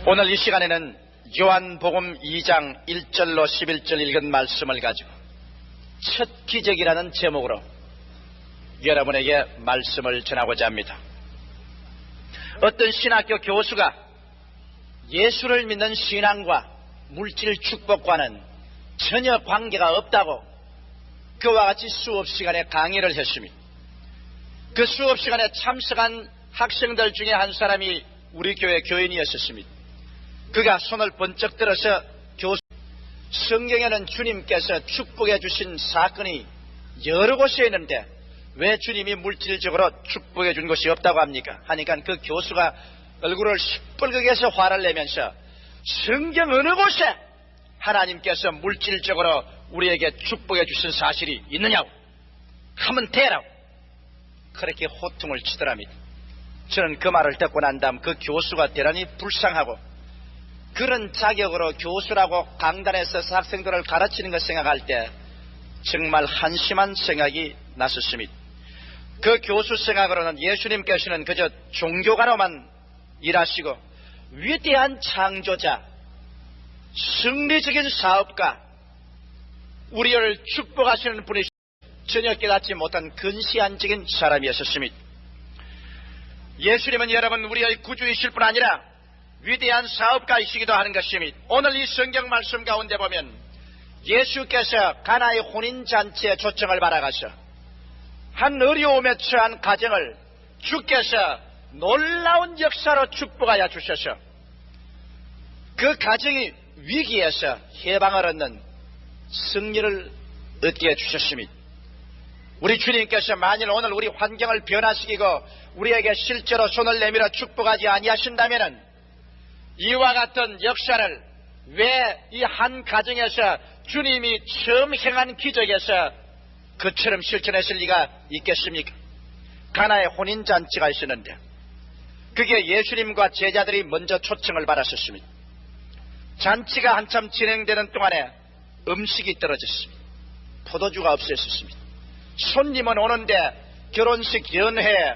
오늘 이 시간에는 요한복음 2장 1절로 11절 읽은 말씀을 가지고 첫 기적이라는 제목으로 여러분에게 말씀을 전하고자 합니다. 어떤 신학교 교수가 예수를 믿는 신앙과 물질 축복과는 전혀 관계가 없다고 그와 같이 수업 시간에 강의를 했습니다. 그 수업 시간에 참석한 학생들 중에 한 사람이 우리 교회 교인이었습니다. 그가 손을 번쩍 들어서 교수, 성경에는 주님께서 축복해 주신 사건이 여러 곳에 있는데 왜 주님이 물질적으로 축복해 준 것이 없다고 합니까? 하니까 그 교수가 얼굴을 시뻘겋게 해서 화를 내면서 성경 어느 곳에 하나님께서 물질적으로 우리에게 축복해 주신 사실이 있느냐고 하면 되라고 그렇게 호통을 치더랍니다. 저는 그 말을 듣고 난 다음 그 교수가 대단히 불쌍하고 그런 자격으로 교수라고 강단에서 학생들을 가르치는 것 생각할 때 정말 한심한 생각이 났었습니다. 그 교수 생각으로는 예수님께서는 그저 종교가로만 일하시고 위대한 창조자, 승리적인 사업가, 우리를 축복하시는 분이 전혀 깨닫지 못한 근시안적인 사람이었습니다. 예수님은 여러분 우리의 구주이실 뿐 아니라 위대한 사업가이시기도 하는 것입니다. 오늘 이 성경 말씀 가운데 보면 예수께서 가나의 혼인잔치에 초청을 받아가서 한 어려움에 처한 가정을 주께서 놀라운 역사로 축복하여 주셔서 그 가정이 위기에서 해방을 얻는 승리를 얻게 해주셨습니다. 우리 주님께서 만일 오늘 우리 환경을 변화시키고 우리에게 실제로 손을 내밀어 축복하지 아니하신다면 이와 같은 역사를 왜 이 한 가정에서 주님이 처음 행한 기적에서 그처럼 실천했을 리가 있겠습니까? 가나의 혼인잔치가 있었는데 그게 예수님과 제자들이 먼저 초청을 받았었습니다. 잔치가 한참 진행되는 동안에 음식이 떨어졌습니다. 포도주가 없었습니다. 손님은 오는데 결혼식 연회에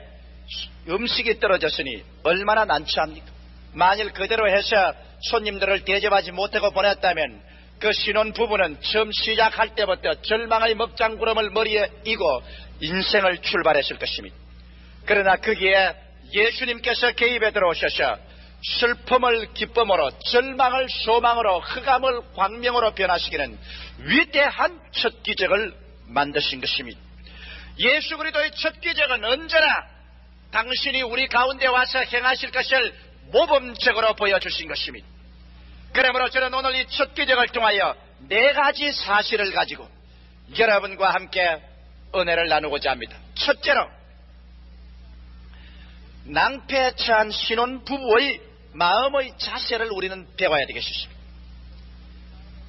음식이 떨어졌으니 얼마나 난처합니까? 만일 그대로 해서 손님들을 대접하지 못하고 보냈다면 그 신혼부부는 처음 시작할 때부터 절망의 먹장구름을 머리에 이고 인생을 출발했을 것입니다. 그러나 거기에 예수님께서 개입에 들어오셔서 슬픔을 기쁨으로, 절망을 소망으로, 흑암을 광명으로 변화시키는 위대한 첫 기적을 만드신 것입니다. 예수 그리스도의 첫 기적은 언제나 당신이 우리 가운데 와서 행하실 것을 모범적으로 보여주신 것입니다. 그러므로 저는 오늘 이 첫 기적을 통하여 4가지 사실을 가지고 여러분과 함께 은혜를 나누고자 합니다. 첫째로 낭패에 처한 신혼부부의 마음의 자세를 우리는 배워야 되겠습니다.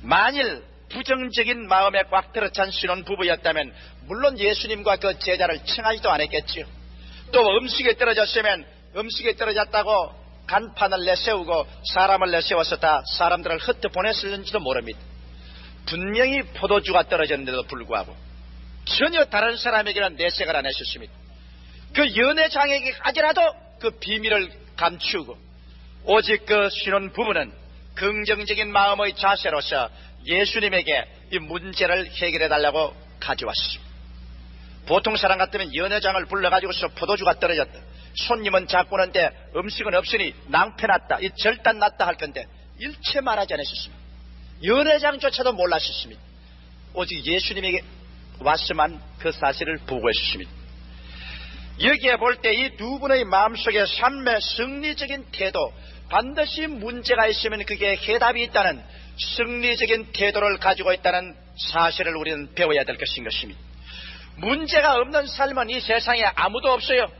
만일 부정적인 마음에 꽉 들어찬 신혼부부였다면 물론 예수님과 그 제자를 청하지도 않았겠지요. 또 음식에 떨어졌으면 음식에 떨어졌다고 간판을 내세우고 사람을 내세워서 다 사람들을 흩어보냈을는지도 모릅니다. 분명히 포도주가 떨어졌는데도 불구하고 전혀 다른 사람에게는 내색을 안 했었습니다. 그 연회장에게까지라도 그 비밀을 감추고 오직 그 신혼부부는 긍정적인 마음의 자세로서 예수님에게 이 문제를 해결해달라고 가져왔습니다. 보통 사람 같으면 연회장을 불러가지고서 포도주가 떨어졌다, 손님은 자꾸 오는데 음식은 없으니 낭패났다, 이 절단났다 할 건데 일체 말하지 않으셨습니다. 연회장조차도 몰랐었습니다. 오직 예수님에게 왔으만 그 사실을 보고했습니다. 여기에 볼 때 이 두 분의 마음속에 삶의 승리적인 태도, 반드시 문제가 있으면 그게 해답이 있다는 승리적인 태도를 가지고 있다는 사실을 우리는 배워야 될 것인 것입니다. 문제가 없는 삶은 이 세상에 아무도 없어요.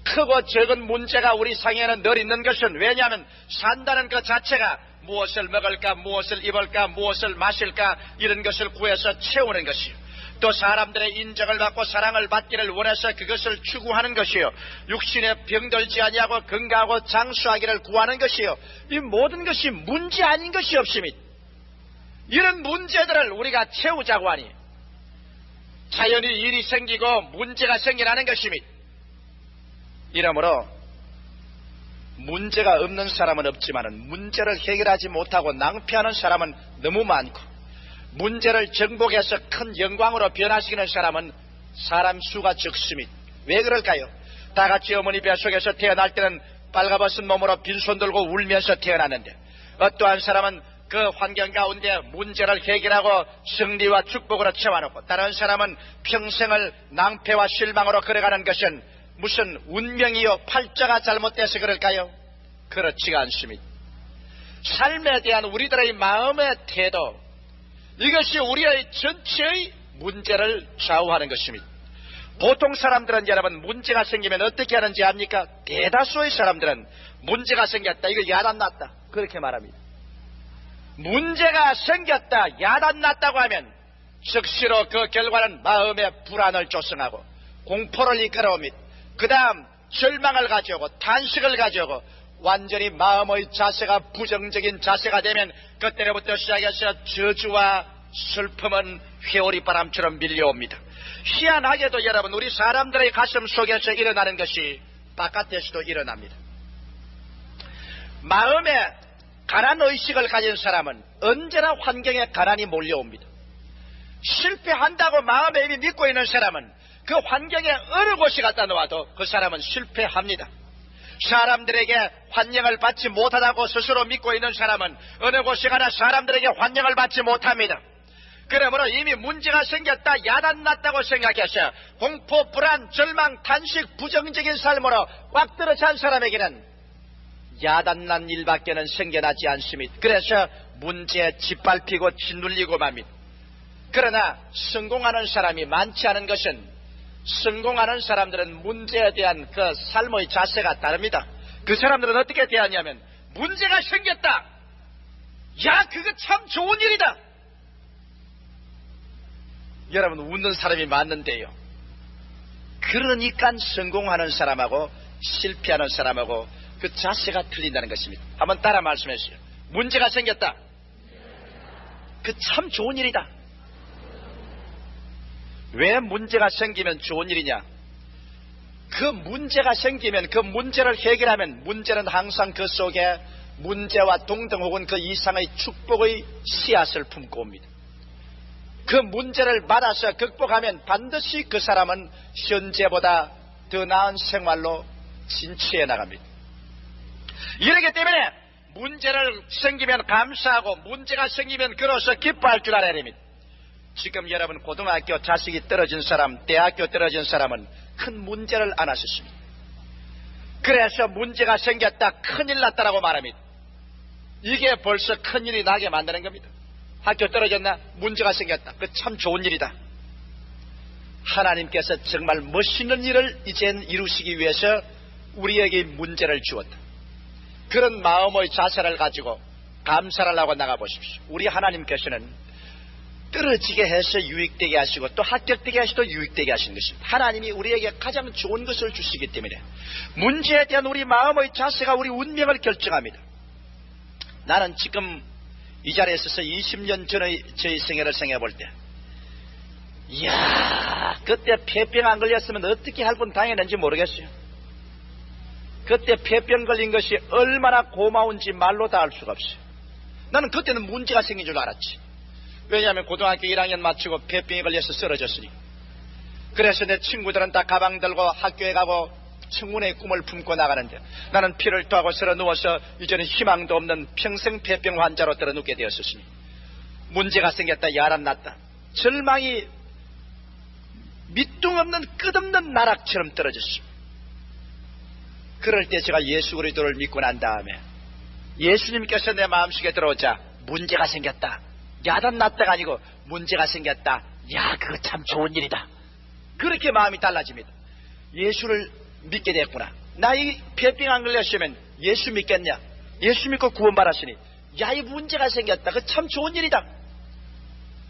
크고 적은 문제가 우리 상에는 늘 있는 것은, 왜냐하면 산다는 것 자체가 무엇을 먹을까, 무엇을 입을까, 무엇을 마실까 이런 것을 구해서 채우는 것이요, 또 사람들의 인정을 받고 사랑을 받기를 원해서 그것을 추구하는 것이요, 육신에 병들지 아니하고 건강하고 장수하기를 구하는 것이요, 이 모든 것이 문제 아닌 것이 없습니다. 이런 문제들을 우리가 채우자고 하니 자연히 일이 생기고 문제가 생겨나는 것입니다. 이러므로 문제가 없는 사람은 없지만 문제를 해결하지 못하고 낭피하는 사람은 너무 많고, 문제를 정복해서 큰 영광으로 변화시키는 사람은 사람 수가 적습니다. 왜 그럴까요? 다 같이 어머니 뱃속에서 태어날 때는 빨가벗은 몸으로 빈손 들고 울면서 태어났는데, 어떠한 사람은 그 환경 가운데 문제를 해결하고 승리와 축복으로 채워놓고, 다른 사람은 평생을 낭패와 실망으로 걸어가는 것은 무슨 운명이요 팔자가 잘못돼서 그럴까요? 그렇지가 않습니다. 삶에 대한 우리들의 마음의 태도, 이것이 우리의 전체의 문제를 좌우하는 것입니다. 보통 사람들은 여러분 문제가 생기면 어떻게 하는지 압니까? 대다수의 사람들은 문제가 생겼다, 이거 야단났다, 그렇게 말합니다. 문제가 생겼다, 야단났다고 하면 즉시로 그 결과는 마음의 불안을 조성하고 공포를 이끌어옵니다. 그 다음 절망을 가져오고 탄식을 가져오고 완전히 마음의 자세가 부정적인 자세가 되면 그때로부터 시작해서 저주와 슬픔은 회오리 바람처럼 밀려옵니다. 희한하게도 여러분, 우리 사람들의 가슴 속에서 일어나는 것이 바깥에서도 일어납니다. 마음에 가난 의식을 가진 사람은 언제나 환경에 가난이 몰려옵니다. 실패한다고 마음에 이미 믿고 있는 사람은 그 환경에 어느 곳에 갖다 놓아도 그 사람은 실패합니다. 사람들에게 환영을 받지 못하다고 스스로 믿고 있는 사람은 어느 곳에 가나 사람들에게 환영을 받지 못합니다. 그러므로 이미 문제가 생겼다, 야단났다고 생각해서 공포, 불안, 절망, 탄식, 부정적인 삶으로 꽉 들어찬 사람에게는 야단난 일밖에는 생겨나지 않습니다. 그래서 문제에 짓밟히고 짓눌리고 맙니다. 그러나 성공하는 사람이 많지 않은 것은, 성공하는 사람들은 문제에 대한 그 삶의 자세가 다릅니다. 그 사람들은 어떻게 대하냐면, 문제가 생겼다, 야 그거 참 좋은 일이다. 여러분, 웃는 사람이 많는데요, 그러니까 성공하는 사람하고 실패하는 사람하고 그 자세가 틀린다는 것입니다. 한번 따라 말씀해 주세요. 문제가 생겼다, 그 참 좋은 일이다. 왜 문제가 생기면 좋은 일이냐? 그 문제가 생기면, 그 문제를 해결하면 문제는 항상 그 속에 문제와 동등 혹은 그 이상의 축복의 씨앗을 품고 옵니다. 그 문제를 받아서 극복하면 반드시 그 사람은 현재보다 더 나은 생활로 진취해 나갑니다. 이렇기 때문에 문제를 생기면 감사하고 문제가 생기면 그로서 기뻐할 줄 알아야 됩니다. 지금 여러분 고등학교 자식이 떨어진 사람, 대학교 떨어진 사람은 큰 문제를 안 하셨습니다. 그래서 문제가 생겼다, 큰일 났다라고 말합니다. 이게 벌써 큰일이 나게 만드는 겁니다. 학교 떨어졌나? 문제가 생겼다, 그 참 좋은 일이다. 하나님께서 정말 멋있는 일을 이젠 이루시기 위해서 우리에게 문제를 주었다. 그런 마음의 자세를 가지고 감사를 하고 나가보십시오. 우리 하나님께서는 떨어지게 해서 유익되게 하시고 또 합격되게 하시고 유익되게 하시는 것입니다. 하나님이 우리에게 가장 좋은 것을 주시기 때문에 문제에 대한 우리 마음의 자세가 우리 운명을 결정합니다. 나는 지금 이 자리에 있어서 20년 전의 저희 생애를 생각해 볼 때, 이야, 그때 폐병 안 걸렸으면 어떻게 할 뻔 당했는지 모르겠어요. 그때 폐병 걸린 것이 얼마나 고마운지 말로 다 알 수가 없어요. 나는 그때는 문제가 생긴 줄 알았지. 왜냐하면 고등학교 1학년 마치고 폐병에 걸려서 쓰러졌으니. 그래서 내 친구들은 다 가방 들고 학교에 가고 청문회의 꿈을 품고 나가는데, 나는 피를 토하고 쓰러 누워서 이제는 희망도 없는 평생 폐병 환자로 들어 눕게 되었으니, 문제가 생겼다, 야단났다, 절망이 밑둥 없는 끝없는 나락처럼 떨어졌습니다. 그럴 때 제가 예수 그리스도를 믿고 난 다음에 예수님께서 내 마음속에 들어오자, 문제가 생겼다, 야단났다가 아니고 문제가 생겼다, 야 그거 참 좋은 일이다, 그렇게 마음이 달라집니다. 예수를 믿게 됐구나. 나 이 폐병 안 걸렸으면 예수 믿겠냐? 예수 믿고 구원받았으니 야 이 문제가 생겼다, 그 참 좋은 일이다.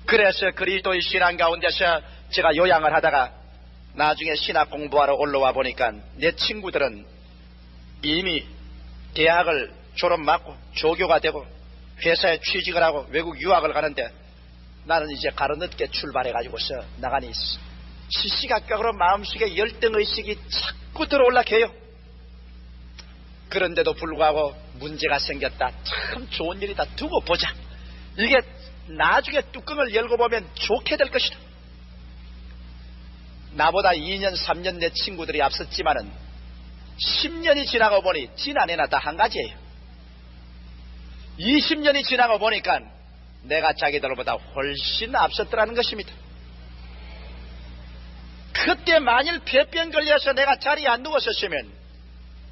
그래서 그리스도의 신앙 가운데서 제가 요양을 하다가 나중에 신학 공부하러 올라와 보니까 내 친구들은 이미 대학을 졸업 맞고 조교가 되고 회사에 취직을 하고 외국 유학을 가는데, 나는 이제 가로늦게 출발해가지고서 나가니 시시각각으로 마음속에 열등의식이 자꾸 들어올라 해요. 그런데도 불구하고 문제가 생겼다. 참 좋은 일이다. 두고 보자. 이게 나중에 뚜껑을 열고 보면 좋게 될 것이다. 나보다 2년 3년 내 친구들이 앞섰지만은 10년이 지나고 보니 지난해나 다 한 가지예요. 20년이 지나고 보니까 내가 자기들보다 훨씬 앞섰더라는 것입니다. 그때 만일 폐병 걸려서 내가 자리에 안 누웠었으면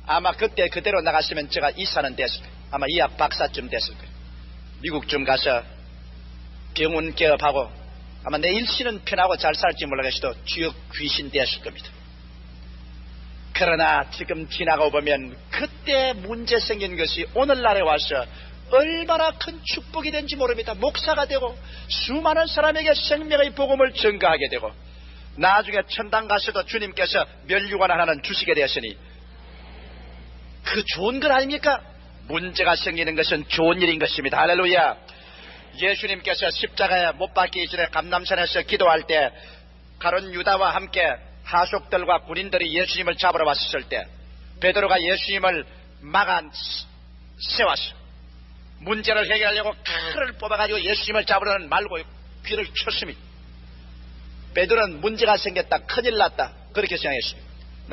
아마 그때 그대로 나갔으면 제가 이사는 됐을 거예요. 아마 의학 박사쯤 됐을 거예요. 미국쯤 가서 병원 개업하고 아마 내 일신은 편하고 잘 살지 몰라겠어도 지역 귀신 되었을 겁니다. 그러나 지금 지나고 보면 그때 문제 생긴 것이 오늘날에 와서 얼마나 큰 축복이 된지 모릅니다. 목사가 되고 수많은 사람에게 생명의 복음을 전가하게 되고 나중에 천당 가서도 주님께서 면류관 하나는 주시게 되었으니 그 좋은 것 아닙니까? 문제가 생기는 것은 좋은 일인 것입니다. 할렐루야. 예수님께서 십자가에 못 박히기 전에 감람산에서 기도할 때 가룟 유다와 함께 하속들과 군인들이 예수님을 잡으러 왔을 때 베드로가 예수님을 막아 세웠어. 문제를 해결하려고 칼을 뽑아가지고 예수님을 잡으려는 말고 귀를 쳤습니다. 베드로는 문제가 생겼다, 큰일 났다, 그렇게 생각했어요.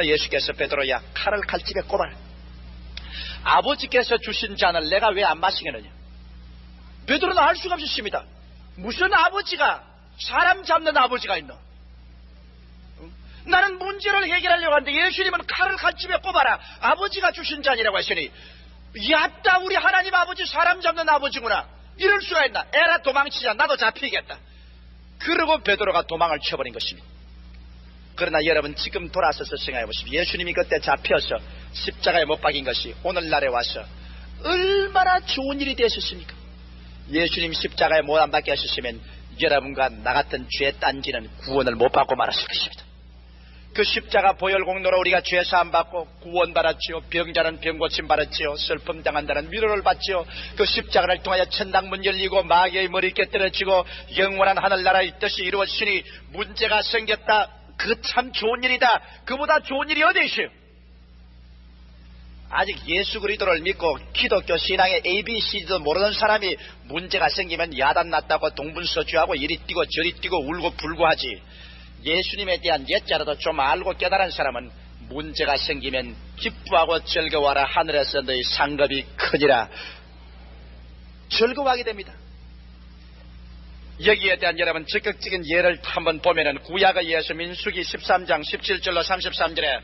예수께서 베드로야, 칼을 칼집에 꼽아라. 아버지께서 주신 잔을 내가 왜 안 마시겠느냐. 베드로는 알 수가 없었습니다. 무슨 아버지가, 사람 잡는 아버지가 있노? 나는 문제를 해결하려고 하는데 예수님은 칼을 칼집에 꼽아라, 아버지가 주신 잔이라고 했으니 야따, 우리 하나님 아버지 사람 잡는 아버지구나. 이럴 수가 있나. 에라, 도망치자, 나도 잡히겠다. 그러고 베드로가 도망을 쳐버린 것입니다. 그러나 여러분 지금 돌아서서 생각해 보십시오. 예수님이 그때 잡혀서 십자가에 못 박인 것이 오늘날에 와서 얼마나 좋은 일이 되었습니까? 예수님 십자가에 못 안 박게 하셨으면 여러분과 나 같은 죄 딴지는 구원을 못 받고 말았을 것입니다. 그 십자가 보혈공로로 우리가 죄사함 받고 구원받았지요. 병자는 병고침 받았지요. 슬픔 당한 자는 위로를 받지요. 그 십자가를 통하여 천당문 열리고 마귀의 머리 깨뜨려지고 영원한 하늘나라의 뜻이 이루어지니 문제가 생겼다. 그 참 좋은 일이다. 그보다 좋은 일이 어디 있어요? 아직 예수 그리스도를 믿고 기독교 신앙의 ABC도 모르는 사람이 문제가 생기면 야단 났다고 동분서주하고 이리 뛰고 저리 뛰고 울고 불고 하지. 예수님에 대한 옛자라도 좀 알고 깨달은 사람은 문제가 생기면 기뻐하고 즐거워하라. 하늘에서 너희 상급이 크니라. 즐거워하게 됩니다. 여기에 대한 여러분 적극적인 예를 한번 보면은 구약에 의해서 민수기 13장 17절로 33절에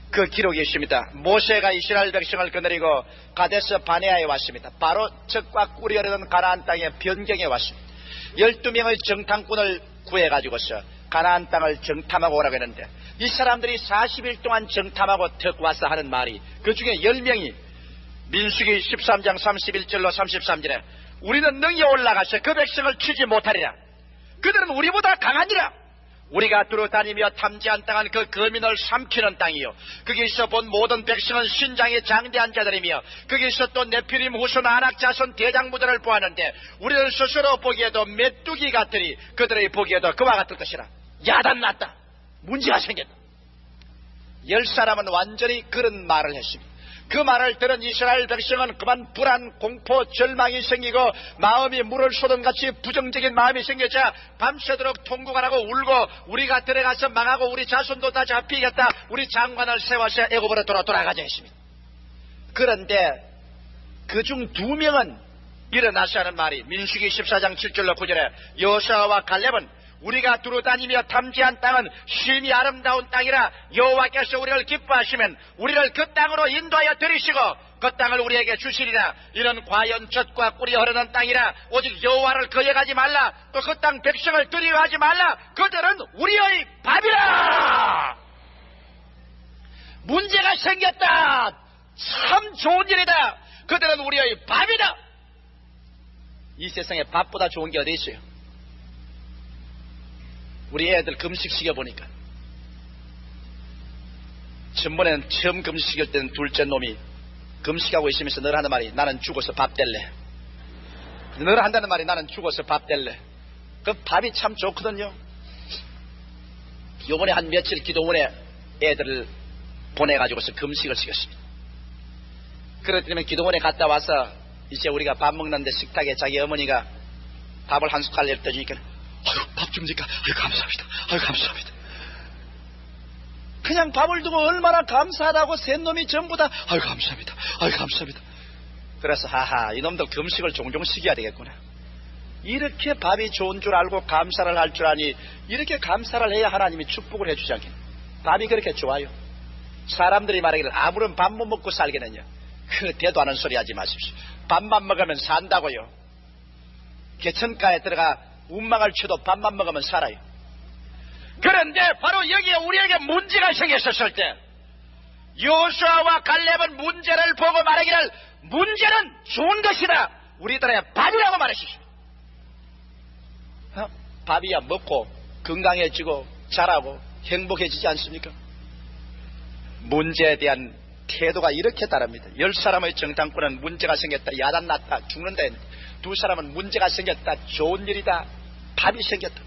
그 기록이 있습니다. 모세가 이스라엘 백성을 거느리고 가데스 바네아에 왔습니다. 바로 적과 꿀이 흐르는 가나안 땅의 변경에 왔습니다. 12명의 정탐꾼을 구해가지고서 가나안 땅을 정탐하고 오라고 했는데 이 사람들이 40일 동안 정탐하고 턱 와서 하는 말이 그 중에 10명이 민수기 13장 31절로 33절에 우리는 능히 올라가서 그 백성을 치지 못하리라. 그들은 우리보다 강하니라. 우리가 두루다니며 탐지한 땅은 그 거민을 삼키는 땅이요 거기서 본 모든 백성은 신장이 장대한 자들이며 거기서 또 네피림 후손 아낙 자손 대장부들을 보았는데 우리는 스스로 보기에도 메뚜기 같으니 그들의 보기에도 그와 같을 것이라. 야단났다. 문제가 생겼다. 10사람은 완전히 그런 말을 했습니다. 그 말을 들은 이스라엘 백성은 그만 불안, 공포, 절망이 생기고 마음이 물을 쏟은같이 부정적인 마음이 생겨자 밤새도록 통곡하라고 울고 우리가 들어가서 망하고 우리 자손도 다 잡히겠다. 우리 장관을 세워서 애굽으로 돌아가자 했습니다. 그런데 그중 2명은 일어나서 하는 말이 민수기 14장 7절로 9절에 여호수아와 갈렙은 우리가 두루다니며 탐지한 땅은 심히 아름다운 땅이라 여호와께서 우리를 기뻐하시면 우리를 그 땅으로 인도하여 들이시고 그 땅을 우리에게 주시리라. 이는 과연 젖과 꿀이 흐르는 땅이라 오직 여호와를 거역하지 말라. 또 그 땅 백성을 두려워하지 말라. 그들은 우리의 밥이라. 문제가 생겼다. 참 좋은 일이다. 그들은 우리의 밥이다. 이 세상에 밥보다 좋은 게 어디 있어요? 우리 애들 금식 시켜보니까 전번에는 처음 금식 시킬 때는 둘째 놈이 금식하고 있으면서 늘 하는 말이 나는 죽어서 밥 될래. 늘 한다는 말이 나는 죽어서 밥 될래. 그 밥이 참 좋거든요. 요번에 한 며칠 기도원에 애들을 보내가지고서 금식을 시켰습니다. 그렇다면 기도원에 갔다 와서 이제 우리가 밥 먹는데 식탁에 자기 어머니가 밥을 한 숟갈 떠주니까 아유, 밥 줍니까? 아유, 감사합니다. 아유, 감사합니다. 그냥 밥을 두고 얼마나 감사하다고 센 놈이 전부 다 아유, 감사합니다. 아유, 감사합니다. 그래서 하하, 이놈들 금식을 종종 시켜야 되겠구나. 이렇게 밥이 좋은 줄 알고 감사를 할 줄 아니 이렇게 감사를 해야 하나님이 축복을 해주지 않겠나. 밥이 그렇게 좋아요. 사람들이 말하기를 아무런 밥 못 먹고 살겠느냐. 그 대도 않은 소리 하지 마십시오. 밥만 먹으면 산다고요. 개천가에 들어가 운망을 쳐도 밥만 먹으면 살아요. 그런데 바로 여기에 우리에게 문제가 생겼었을 때 여호수아와 갈렙은 문제를 보고 말하기를 문제는 좋은 것이다. 우리들의 밥이라고 말하십시오. 밥이야 먹고 건강해지고 잘하고 행복해지지 않습니까? 문제에 대한 태도가 이렇게 다릅니다. 10사람의 정탐꾼은 문제가 생겼다 야단 났다 죽는다 했는데 2사람은 문제가 생겼다 좋은 일이다 밥이 생겼다.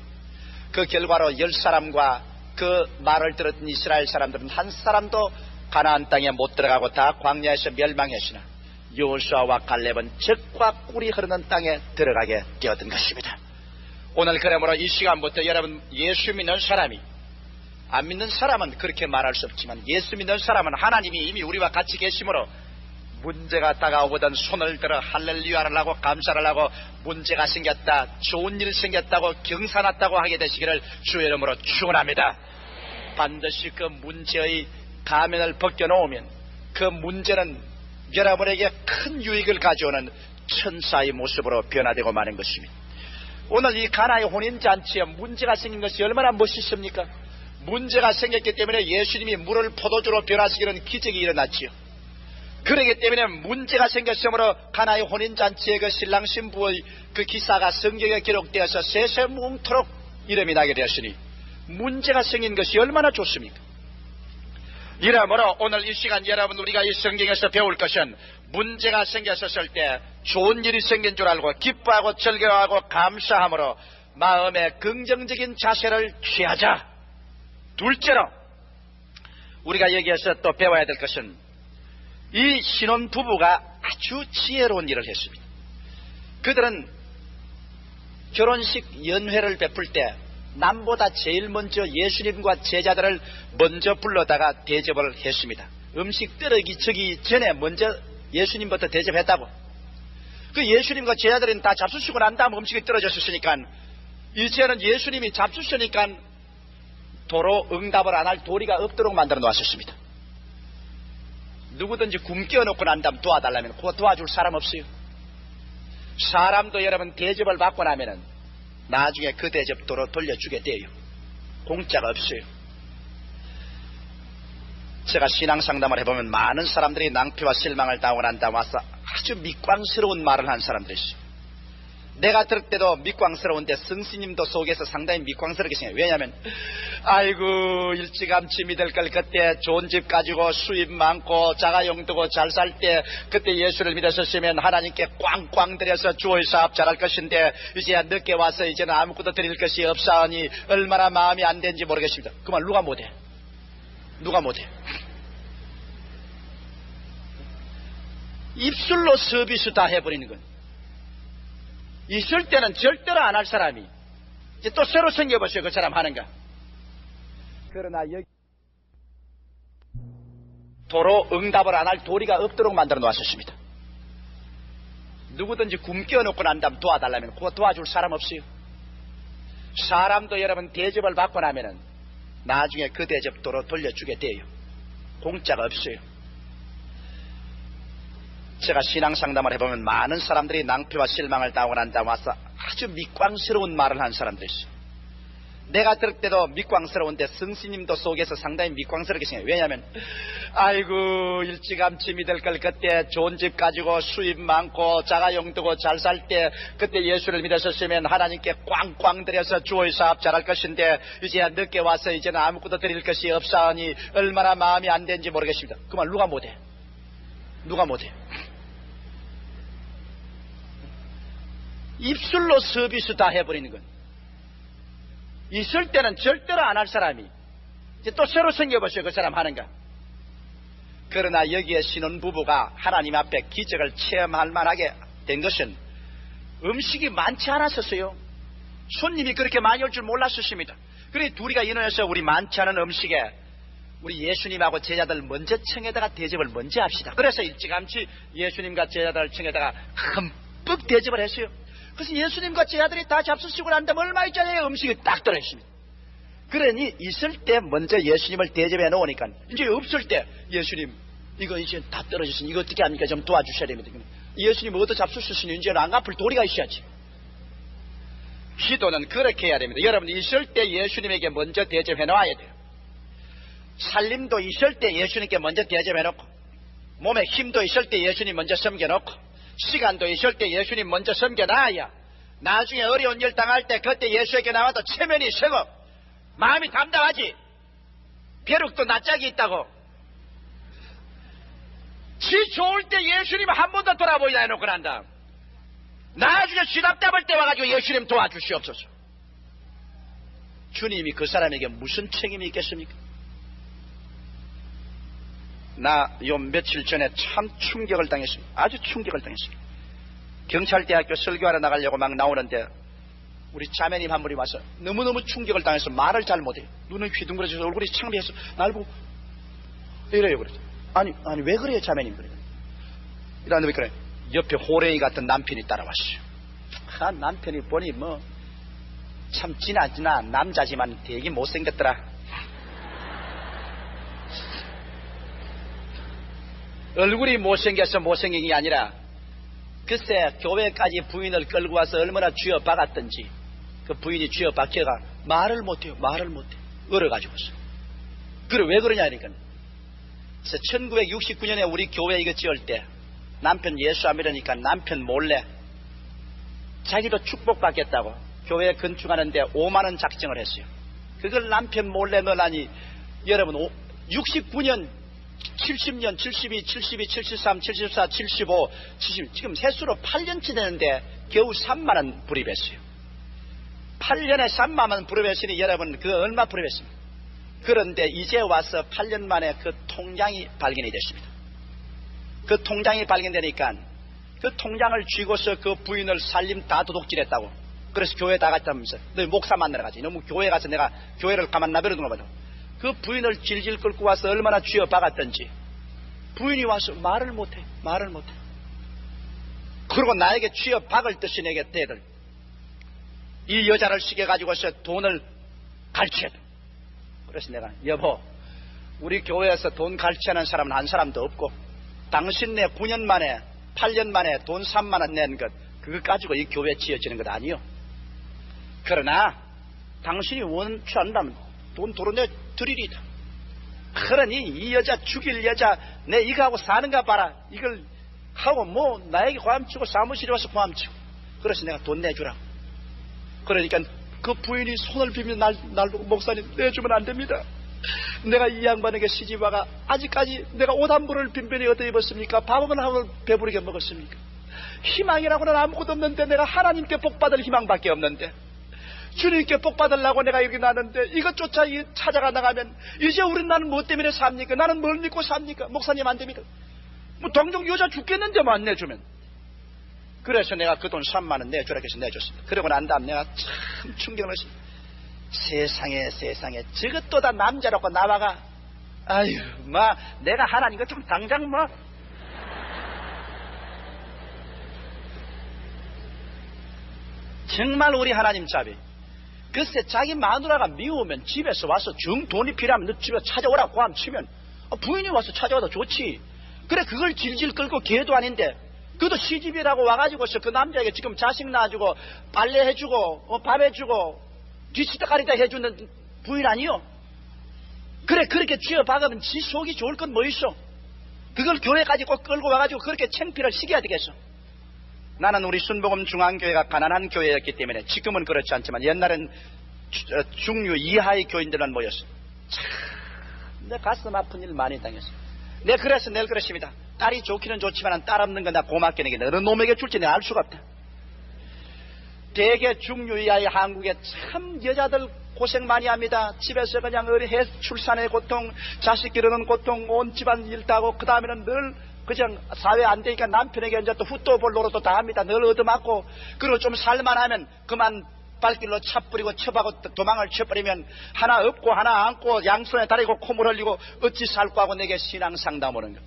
그 결과로 10사람과 그 말을 들었던 이스라엘 사람들은 한 사람도 가나안 땅에 못 들어가고 다 광야에서 멸망했으나 여호수아와 갈렙은 젖과 꿀이 흐르는 땅에 들어가게 되었던 것입니다. 오늘 그러므로 이 시간부터 여러분 예수 믿는 사람이 안 믿는 사람은 그렇게 말할 수 없지만 예수 믿는 사람은 하나님이 이미 우리와 같이 계시므로 문제가 다가오거든 손을 들어 할렐루야를 하고 감사를 하고 문제가 생겼다 좋은 일 생겼다고 경사났다고 하게 되시기를 주의 이름으로 축원합니다. 반드시 그 문제의 가면을 벗겨놓으면 그 문제는 여러분에게 큰 유익을 가져오는 천사의 모습으로 변화되고 마는 것입니다. 오늘 이 가나의 혼인잔치에 문제가 생긴 것이 얼마나 멋있습니까? 문제가 생겼기 때문에 예수님이 물을 포도주로 변화시키는 기적이 일어났지요. 그러기 때문에 문제가 생겼으므로 가나의 혼인잔치의 그 신랑 신부의 그 기사가 성경에 기록되어서 세세무궁토록 이름이 나게 되었으니 문제가 생긴 것이 얼마나 좋습니까? 이러므로 오늘 이 시간 여러분 우리가 이 성경에서 배울 것은 문제가 생겼을 때 좋은 일이 생긴 줄 알고 기뻐하고 즐거워하고 감사함으로 마음의 긍정적인 자세를 취하자. 둘째로 우리가 여기에서 또 배워야 될 것은 이 신혼부부가 아주 지혜로운 일을 했습니다. 그들은 결혼식 연회를 베풀 때 남보다 제일 먼저 예수님과 제자들을 먼저 불러다가 대접을 했습니다. 음식 떨어지기 전에 먼저 예수님부터 대접했다고. 그 예수님과 제자들은 다 잡수시고 난 다음 음식이 떨어졌으니까 이제는 예수님이 잡수시니까 도로 응답을 안 할 도리가 없도록 만들어 놓았었습니다. 누구든지 굶겨 놓고 난 다음 도와달라면 그거 도와줄 사람 없어요. 사람도 여러분 대접을 받고 나면은 나중에 그 대접 도로 돌려주게 돼요. 공짜가 없어요. 제가 신앙 상담을 해보면 많은 사람들이 낭패와 실망을 당하고 난 다음 와서 아주 밑광스러운 말을 한 사람들이 있어요. 내가 들을 때도 밑광스러운데 성스님도 속에서 상당히 밑광스럽게 생겨요. 왜냐하면 아이고 일찌감치 믿을 걸 그때 좋은 집 가지고 수입 많고 자가용두고 잘 살 때 그때 예수를 믿었었으면 하나님께 꽝꽝 들여서 주의 사업 잘할 것인데 이제 늦게 와서 이제는 아무것도 드릴 것이 없사오니 얼마나 마음이 안 되는지 모르겠습니다. 그 말 누가 못해? 누가 못해? 입술로 서비스 다 해버리는 건 있을 때는 절대로 안 할 사람이 이제 또 새로 생겨보세요. 그 사람 하는가. 그러나 여기 도로 응답을 안 할 도리가 없도록 만들어 놓았었습니다. 누구든지 굶겨 놓고 난 다음 도와달라면 그거 도와줄 사람 없어요. 사람도 여러분 대접을 받고 나면은 나중에 그 대접 도로 돌려주게 돼요. 공짜가 없어요. 제가 신앙 상담을 해보면 많은 사람들이 낭패와 실망을 당하고 난 다음 와서 아주 밑광스러운 말을 한 사람들이 있어요. 내가 들을 때도 밑광스러운데 성스님도 속에서 상당히 밑광스럽게 생겨요. 왜냐하면 아이고 일찌감치 믿을 걸 그때 좋은 집 가지고 수입 많고 자가용두고 잘 살 때 그때 예수를 믿었었으면 하나님께 꽝꽝 들여서 주의 사업 잘할 것인데 이제 늦게 와서 이제는 아무것도 드릴 것이 없사오니 얼마나 마음이 안 되는지 모르겠습니다. 그 말 누가 못해? 누가 못해? 입술로 서비스 다 해버리는 건 있을 때는 절대로 안 할 사람이 이제 또 새로 생겨보세요. 그 사람 하는가. 그러나 여기에 신혼부부가 하나님 앞에 기적을 체험할 만하게 된 것은 음식이 많지 않았었어요. 손님이 그렇게 많이 올 줄 몰랐었습니다. 그래 둘이가 인원해서 우리 많지 않은 음식에 우리 예수님하고 제자들 먼저 청에다가 대접을 먼저 합시다. 그래서 일찌감치 예수님과 제자들 청에다가 흠뻑 대접을 했어요. 그래서 예수님과 제자들이 다 잡수시고 난 다음에 얼마 있잖아요. 음식이 딱 들어있습니다. 그러니 있을 때 먼저 예수님을 대접해 놓으니까 이제 없을 때 예수님 이거 이제 다 떨어졌으니 이거 어떻게 합니까? 좀 도와주셔야 됩니다. 예수님 얻어 잡수셨으니 이제는 안 갚을 도리가 있어야지. 기도는 그렇게 해야 됩니다. 여러분 있을 때 예수님에게 먼저 대접해 놓아야 돼요. 살림도 있을 때 예수님께 먼저 대접해 놓고 몸에 힘도 있을 때 예수님 먼저 섬겨놓고 시간도 있을 때 예수님 먼저 섬겨놔야 나중에 어려운 일 당할 때 그때 예수에게 나와도 체면이 세고 마음이 담담하지. 벼룩도 낯짝이 있다고 지 좋을 때 예수님 한 번 더 돌아보이다 해놓고 난 다음 나중에 지 답답할 때 와가지고 예수님 도와주시옵소서. 주님이 그 사람에게 무슨 책임이 있겠습니까? 나 요 며칠 전에 참 충격을 당했습니다. 아주 충격을 당했습니다. 경찰대학교 설교하러 나가려고 막 나오는데 우리 자매님 한 분이 와서 너무너무 충격을 당해서 말을 잘 못해요. 눈은 휘둥그레져서 얼굴이 창피해서 날 보고 이래요. 그래서 아니 왜 그래요 자매님? 그래. 이러는데 왜 그래? 옆에 호랭이 같은 남편이 따라왔어요. 남편이 보니 뭐 참 지나 남자지만 되게 못생겼더라. 얼굴이 못생겨서 못생긴 게 아니라 글쎄 교회까지 부인을 끌고 와서 얼마나 쥐어박았던지 그 부인이 쥐어박혀가 말을 못해요. 얼어가지고서. 그래 왜 그러냐니까. 그래서 1969년에 우리 교회 이거 지을 때 남편 예수 안 믿으니까 남편 몰래 자기도 축복받겠다고 교회 건축하는데 5만원 작정을 했어요. 그걸 남편 몰래 넣으니 여러분 69년 70년 72 73 74 75 70 지금 세수로 8년치 되는데 겨우 3만원 불입했어요. 8년에 3만원 불입했으니 여러분 그 얼마 불입했습니까? 그런데 이제 와서 8년 만에 그 통장이 발견이 됐습니다. 그 통장이 발견되니까 그 통장을 쥐고서 그 부인을 살림 다 도둑질했다고. 그래서 교회 다 갔다면서 너 목사 만나러 가지. 너무 교회 가서 내가 교회를 가만 놔버리는 거거든. 그 부인을 질질 끌고 와서 얼마나 쥐어박았던지 부인이 와서 말을 못해. 그리고 나에게 쥐어박을 듯이 내게 대들 이 여자를 시켜가지고서 돈을 갈취해도. 그래서 내가 여보 우리 교회에서 돈 갈취하는 사람은 한 사람도 없고 당신네 9년 만에 8년 만에 돈 3만원 낸 것 그거 가지고 이 교회 지어지는 것 아니요. 그러나 당신이 원치 않다면 돈 도로내 드리리다. 그러니 이 여자 죽일 여자 내 이거하고 사는가 봐라. 이걸 하고 뭐 나에게 고함치고 사무실에 와서 고함치고. 그래서 내가 돈 내주라. 그러니까 그 부인이 손을 비비며 날 보고 목사님 내주면 안 됩니다. 내가 이 양반에게 시집와가 아직까지 내가 옷 한 벌을 빈변히 얻어 입었습니까? 밥은 하고 배부르게 먹었습니까? 희망이라고는 아무것도 없는데 내가 하나님께 복받을 희망밖에 없는데 주님께 복받으려고 내가 여기 나는데 이것조차 찾아가 나가면 이제 나는 뭐 때문에 삽니까? 나는 뭘 믿고 삽니까? 목사님 안 됩니다. 뭐 동종 여자 죽겠는데 뭐 안 내주면. 그래서 내가 그 돈 3만원 내주라 해서 내줬습니다. 그러고 난 다음 내가 참 충격을 했습니다. 세상에 저것도 다 남자라고 나와가 아유 내가 하나님 같으면 당장 정말 우리 하나님 자비. 글쎄 자기 마누라가 미우면 집에서 와서 정 돈이 필요하면 너 집에 찾아오라고 하면 치면 부인이 와서 찾아와도 좋지. 그래 그걸 질질 끌고 개도 아닌데 그것도 시집이라고 와가지고서 그 남자에게 지금 자식 낳아주고 빨래 해주고 밥 해주고 뒤치다가리다 해주는 부인 아니요. 그래 그렇게 쥐어박으면 지 속이 좋을 건 뭐 있어. 그걸 교회까지 꼭 끌고 와가지고 그렇게 창피를 시켜야 되겠어. 나는 우리 순복음 중앙교회가 가난한 교회였기 때문에 지금은 그렇지 않지만 옛날엔 중류 이하의 교인들만 모였어. 참 내 가슴 아픈 일 많이 당했어. 그래서 내일 그랬습니다. 딸이 좋기는 좋지만 딸 없는 건 나 고맙게 내게 어느 놈에게 줄지 내가 알 수가 없다. 대개 중류 이하의 한국에 참 여자들 고생 많이 합니다. 집에서 그냥 출산의 고통, 자식 기르는 고통, 온 집안 일 다 하고, 그 다음에는 늘 그냥 사회 안 되니까 남편에게 이제 또 훗도볼 노릇도 다 합니다. 늘 얻어맞고, 그리고 좀 살만하면 그만 발길로 차 뿌리고 쳐박고 도망을 쳐버리면 하나 업고 하나 안고 양손에 다리고 콧물 흘리고 어찌 살고 하고 내게 신앙 상담 오는 거.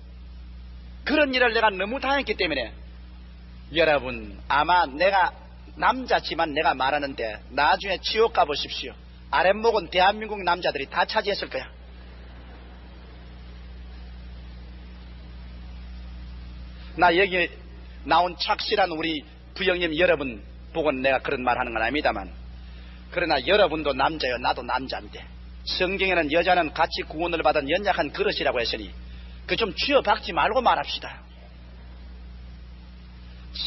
그런 일을 내가 너무 당했기 때문에 여러분, 아마 내가 남자지만 내가 말하는데 나중에 지옥 가보십시오. 아랫목은 대한민국 남자들이 다 차지했을 거야. 나 여기 나온 착실한 우리 부형님 여러분 보고 내가 그런 말 하는 건 아닙니다만, 그러나 여러분도 남자요, 나도 남자인데 성경에는 여자는 같이 구원을 받은 연약한 그릇이라고 했으니 그 좀 쥐어박지 말고 말합시다.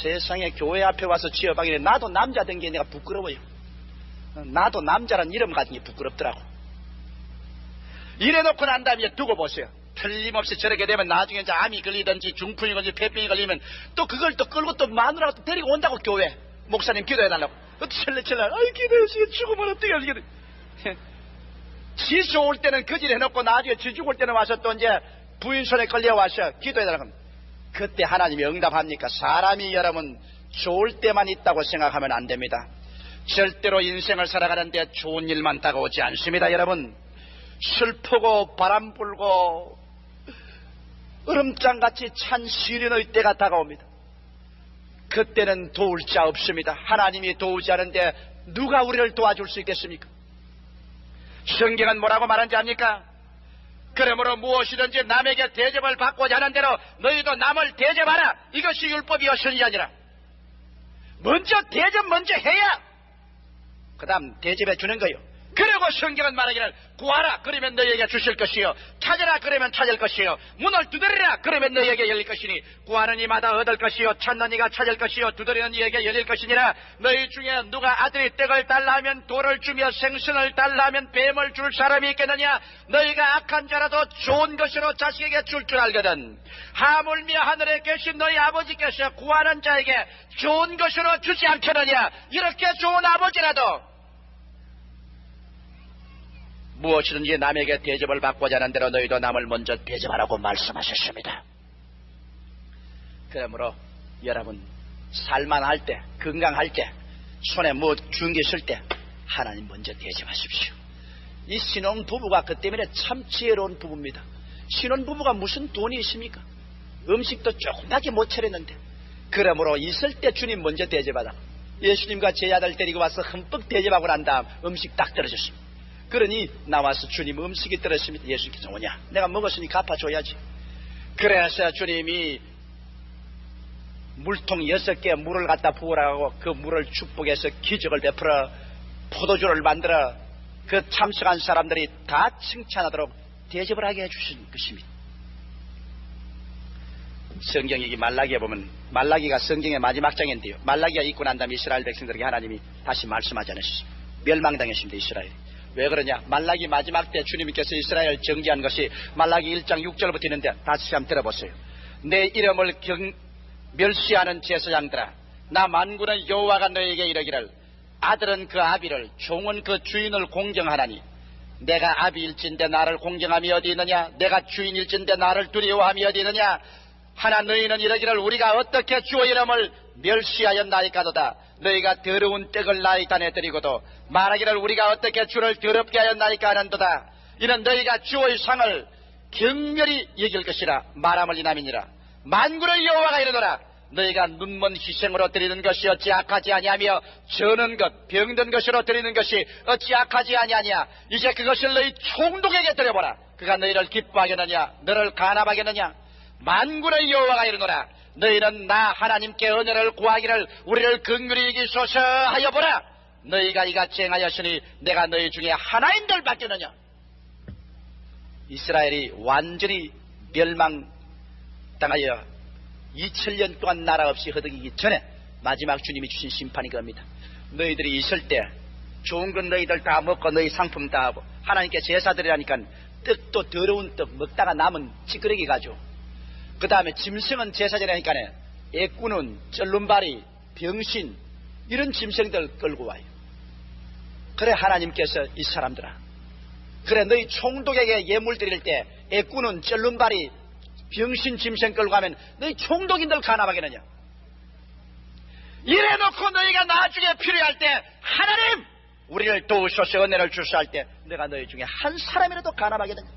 세상에 교회 앞에 와서 쥐어박이래. 나도 남자 된 게 내가 부끄러워요. 나도 남자란 이름 가진 게 부끄럽더라고. 이래놓고 난 다음에 두고 보세요. 틀림없이 저렇게 되면 나중에 이제 암이 걸리든지 중풍이 걸리든지 폐병이 걸리면 또 그걸 또 끌고 또 마누라가 또 데리고 온다고. 교회 목사님 기도해달라고. 철레철레 아이 기도해주세요. 죽으면 어떻게 하시겠어요. 지 좋을 때는 거짓 해놓고 나중에 지 죽을 때는 와서 또 이제 부인 손에 끌려와서 기도해달라고. 그때 하나님이 응답합니까? 사람이 여러분 좋을 때만 있다고 생각하면 안 됩니다. 절대로 인생을 살아가는데 좋은 일만 다가오지 않습니다. 여러분, 슬프고 바람 불고 얼음장같이 찬 시련의 때가 다가옵니다. 그때는 도울 자 없습니다. 하나님이 도우지 않은데 누가 우리를 도와줄 수 있겠습니까? 성경은 뭐라고 말하는지 압니까? 그러므로 무엇이든지 남에게 대접을 받고자 하는 대로 너희도 남을 대접하라. 이것이 율법이요 선지자니라. 먼저 대접 먼저 해야 그 다음 대접해 주는 거요. 그리고 성경은 말하기를 구하라 그러면 너희에게 주실 것이요, 찾으라 그러면 찾을 것이요, 문을 두드리라 그러면 너희에게 열릴 것이니 구하는 이마다 얻을 것이요, 찾는 이가 찾을 것이요, 두드리는 이에게 열릴 것이니라. 너희 중에 누가 아들이 떡을 달라 하면 돌을 주며 생선을 달라 하면 뱀을 줄 사람이 있겠느냐? 너희가 악한 자라도 좋은 것으로 자식에게 줄 줄 알거든. 하물며 하늘에 계신 너희 아버지께서 구하는 자에게 좋은 것으로 주지 않겠느냐? 이렇게 좋은 아버지라도 무엇이든지 남에게 대접을 받고자 하는 대로 너희도 남을 먼저 대접하라고 말씀하셨습니다. 그러므로 여러분, 살만할 때, 건강할 때, 손에 뭐 준 게 있을 때 하나님 먼저 대접하십시오. 이 신혼부부가 그 때문에 참 지혜로운 부부입니다. 신혼부부가 무슨 돈이 있습니까? 음식도 조금밖에 못 차렸는데, 그러므로 있을 때 주님 먼저 대접하라. 예수님과 제자들 데리고 와서 흠뻑 대접하고 난 다음 음식 딱 떨어졌습니다. 그러니 나와서 주님 음식이 떨어졌습니다. 예수님께서 오냐? 내가 먹었으니 갚아줘야지. 그래서 주님이 물통 6개 물을 갖다 부으라고 그 물을 축복해서 기적을 베풀어 포도주를 만들어 그 참석한 사람들이 다 칭찬하도록 대접을 하게 해주신 것입니다. 성경이 말라기에 보면, 말라기가 성경의 마지막 장인데요, 말라기가 있고 난 다음에 이스라엘 백성들에게 하나님이 다시 말씀하지 않으셨습니다. 멸망당했습니다. 이스라엘이. 왜 그러냐? 말라기 마지막 때 주님께서 이스라엘을 정죄한 것이 말라기 1장 6절부터 있는데 다시 한번 들어보세요. 내 이름을 멸시하는 제사장들아, 나 만군의 여호와가 너에게 이르기를 아들은 그 아비를, 종은 그 주인을 공경하나니 내가 아비일진데 나를 공경함이 어디 있느냐? 내가 주인일진데 나를 두려워함이 어디 있느냐? 하나 너희는 이르기를 우리가 어떻게 주의 이름을 멸시하였나이까도다. 너희가 더러운 떡을 나의 단에 드리고도 말하기를 우리가 어떻게 주를 더럽게 하였나이까 하는도다. 이는 너희가 주의 상을 경멸히 여길 것이라 말함을 이남이니라. 만군의 여호와가 이르노라. 너희가 눈먼 희생으로 드리는 것이 어찌 악하지 아니하며 저는 것 병든 것으로 드리는 것이 어찌 악하지 아니하냐? 이제 그것을 너희 총독에게 드려보라. 그가 너희를 기뻐하겠느냐? 너를 간합하겠느냐? 만군의 여호와가 이르노라. 너희는 나 하나님께 은혜를 구하기를 우리를 긍휼히 여기소서 하여 보라. 너희가 이같이 행하였으니 내가 너희 중에 하나인들 받겠느냐? 이스라엘이 완전히 멸망당하여 2000년 동안 나라 없이 허덕이기 전에 마지막 주님이 주신 심판이 그겁니다. 너희들이 있을 때 좋은 건 너희들 다 먹고 너희 상품 다 하고 하나님께 제사드리라니까 떡도 더러운 떡 먹다가 남은 찌끄레기 가지고, 그 다음에 짐승은 제사지라니까 애꾸는 쩔름발이 병신 이런 짐승들 끌고 와요. 그래 하나님께서 이 사람들아, 그래 너희 총독에게 예물 드릴 때 애꾸는 쩔름발이 병신 짐승 끌고 가면 너희 총독인들 가나마겠느냐? 이래놓고 너희가 나중에 필요할 때 하나님 우리를 도우소서 은혜를 주소 할 때 내가 너희 중에 한 사람이라도 가나마겠느냐?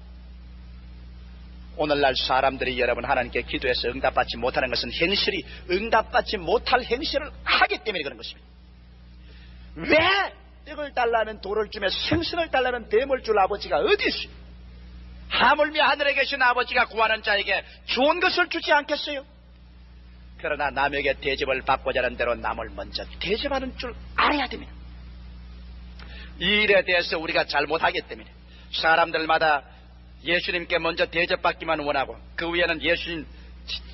오늘날 사람들이 여러분 하나님께 기도해서 응답받지 못하는 것은 행실이 응답받지 못할 행실을 하기 때문에 그런 것입니다. 왜 떡을 달라는 돌을 주며 생선을 달라는 뱀을 줄 아버지가 어디 있어요? 하물며 하늘에 계신 아버지가 구하는 자에게 좋은 것을 주지 않겠어요? 그러나 남에게 대접을 받고자 하는 대로 남을 먼저 대접하는 줄 알아야 됩니다. 이 일에 대해서 우리가 잘못하기 때문에 사람들마다 예수님께 먼저 대접받기만 원하고 그 위에는 예수님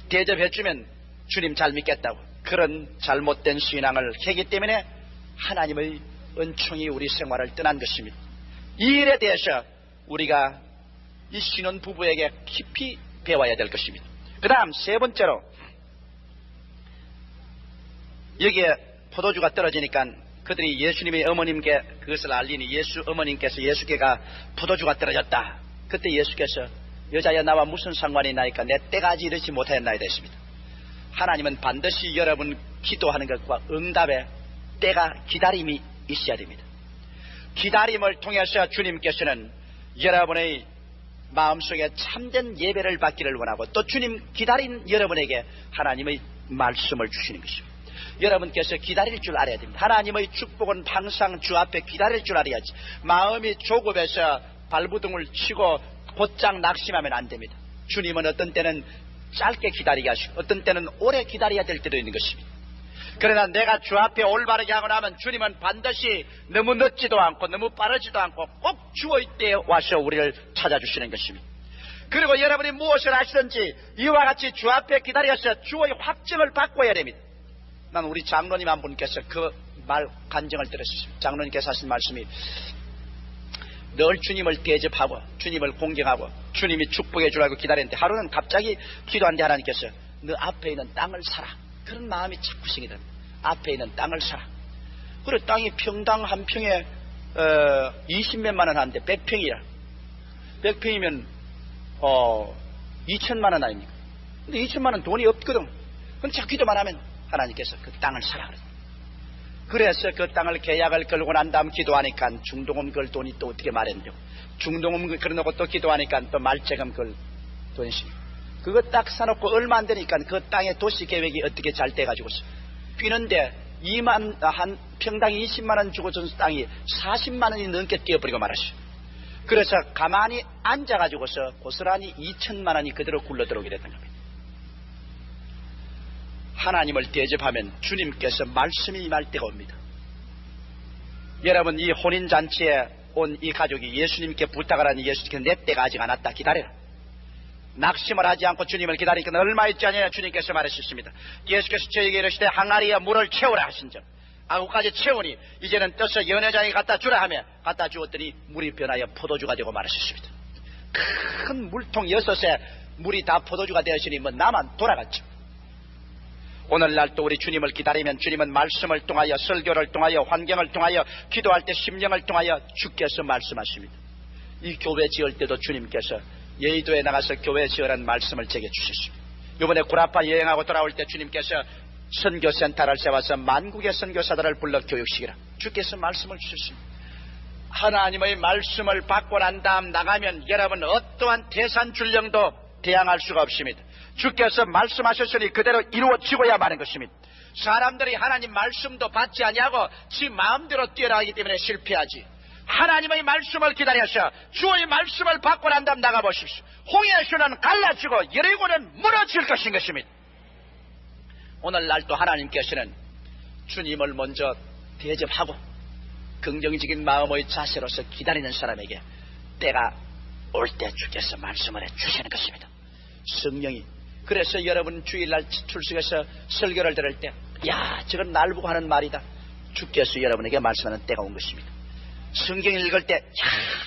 대접해주면 주님 잘 믿겠다고 그런 잘못된 신앙을 하기 때문에 하나님의 은총이 우리 생활을 떠난 것입니다. 이 일에 대해서 우리가 이 신혼 부부에게 깊이 배워야 될 것입니다. 그 다음 세 번째로 여기에 포도주가 떨어지니까 그들이 예수님의 어머님께 그것을 알리니 예수 어머님께서 예수께가 포도주가 떨어졌다. 그때 예수께서 여자야 나와 무슨 상관이 나니까 내 때가 아직 이르지 못하였나이다 했습니다. 하나님은 반드시 여러분 기도하는 것과 응답의 때가 기다림이 있어야 됩니다. 기다림을 통해서 주님께서는 여러분의 마음속에 참된 예배를 받기를 원하고 또 주님 기다린 여러분에게 하나님의 말씀을 주시는 것입니다. 여러분께서 기다릴 줄 알아야 됩니다. 하나님의 축복은 항상 주 앞에 기다릴 줄 알아야지. 마음이 조급해서 발부둥을 치고 곧장 낙심하면 안 됩니다. 주님은 어떤 때는 짧게 기다리게 하시고 어떤 때는 오래 기다려야 될 때도 있는 것입니다. 그러나 내가 주 앞에 올바르게 하고 나면 주님은 반드시 너무 늦지도 않고 너무 빠르지도 않고 꼭 주의 때에 와서 우리를 찾아주시는 것입니다. 그리고 여러분이 무엇을 하시든지 이와 같이 주 앞에 기다려서 주의 확증을 받고 해야 됩니다. 난 우리 장로님 한 분께서 그 말 간증을 들었습니다. 장로님께서 하신 말씀이 늘 주님을 대접하고 주님을 공경하고 주님이 축복해 주라고 기다렸는데 하루는 갑자기 기도하는데 하나님께서 너 앞에 있는 땅을 사라. 그런 마음이 자꾸 생기더랍니다. 앞에 있는 땅을 사라. 그래 땅이 평당 한 평에 20몇만 원 하는데 100평이라 100평이면 2천만 원 아닙니까? 근데 2천만 원 돈이 없거든. 근데 자꾸 기도만 하면 하나님께서 그 땅을 사라 그랬어요. 그래서 그 땅을 계약을 걸고 난 다음 기도하니까 중동음 걸 돈이 또 어떻게 마련되고 중동음 걸어놓고 또 기도하니까 또 말재금 걸 돈이 그거 딱 사놓고 얼마 안 되니까 그 땅의 도시 계획이 어떻게 잘 돼가지고서 뛰는데 한 평당 20만 원 주고 준 땅이 40만 원이 넘게 뛰어버리고 말았어요. 그래서 가만히 앉아가지고서 고스란히 2천만 원이 그대로 굴러들어오게 됐던 겁니다. 하나님을 대접하면 주님께서 말씀이 임할 때가 옵니다. 여러분 이 혼인잔치에 온 이 가족이 예수님께 부탁을 하니 예수님께 내 때가 아직 안 왔다 기다려라. 낙심을 하지 않고 주님을 기다리니까 얼마 있지 않냐 주님께서 말하셨습니다. 예수께서 저에게 이르시되 항아리에 물을 채우라 하신즉 아구까지 채우니 이제는 떠서 연회장에 갖다 주라 하며 갖다 주었더니 물이 변하여 포도주가 되고 말하셨습니다. 큰 물통 6에 물이 다 포도주가 되었으니 뭐 나만 돌아갔죠. 오늘날 또 우리 주님을 기다리면 주님은 말씀을 통하여 설교를 통하여 환경을 통하여 기도할 때 심령을 통하여 주께서 말씀하십니다. 이 교회 지을 때도 주님께서 여의도에 나가서 교회 지으라는 말씀을 제게 주셨습니다. 이번에 구라파 여행하고 돌아올 때 주님께서 선교센터를 세워서 만국의 선교사들을 불러 교육시키라 주께서 말씀을 주셨습니다. 하나님의 말씀을 받고 난 다음 나가면 여러분 어떠한 태산줄령도 대항할 수가 없습니다. 주께서 말씀하셨으니 그대로 이루어지고야 마는 것입니다. 사람들이 하나님 말씀도 받지 아니하고 지 마음대로 뛰어나가기 때문에 실패하지. 하나님의 말씀을 기다려서 주의 말씀을 받고 난 다음 나가보십시오. 홍해수는 갈라지고 여리고는 무너질 것인 것입니다. 오늘날 또 하나님께서는 주님을 먼저 대접하고 긍정적인 마음의 자세로서 기다리는 사람에게 때가 올 때 주께서 말씀을 해주시는 것입니다. 성령이 그래서 여러분 주일날 출석해서 설교를 들을 때 야 저건 날 보고 하는 말이다. 주께서 여러분에게 말씀하는 때가 온 것입니다. 성경 읽을 때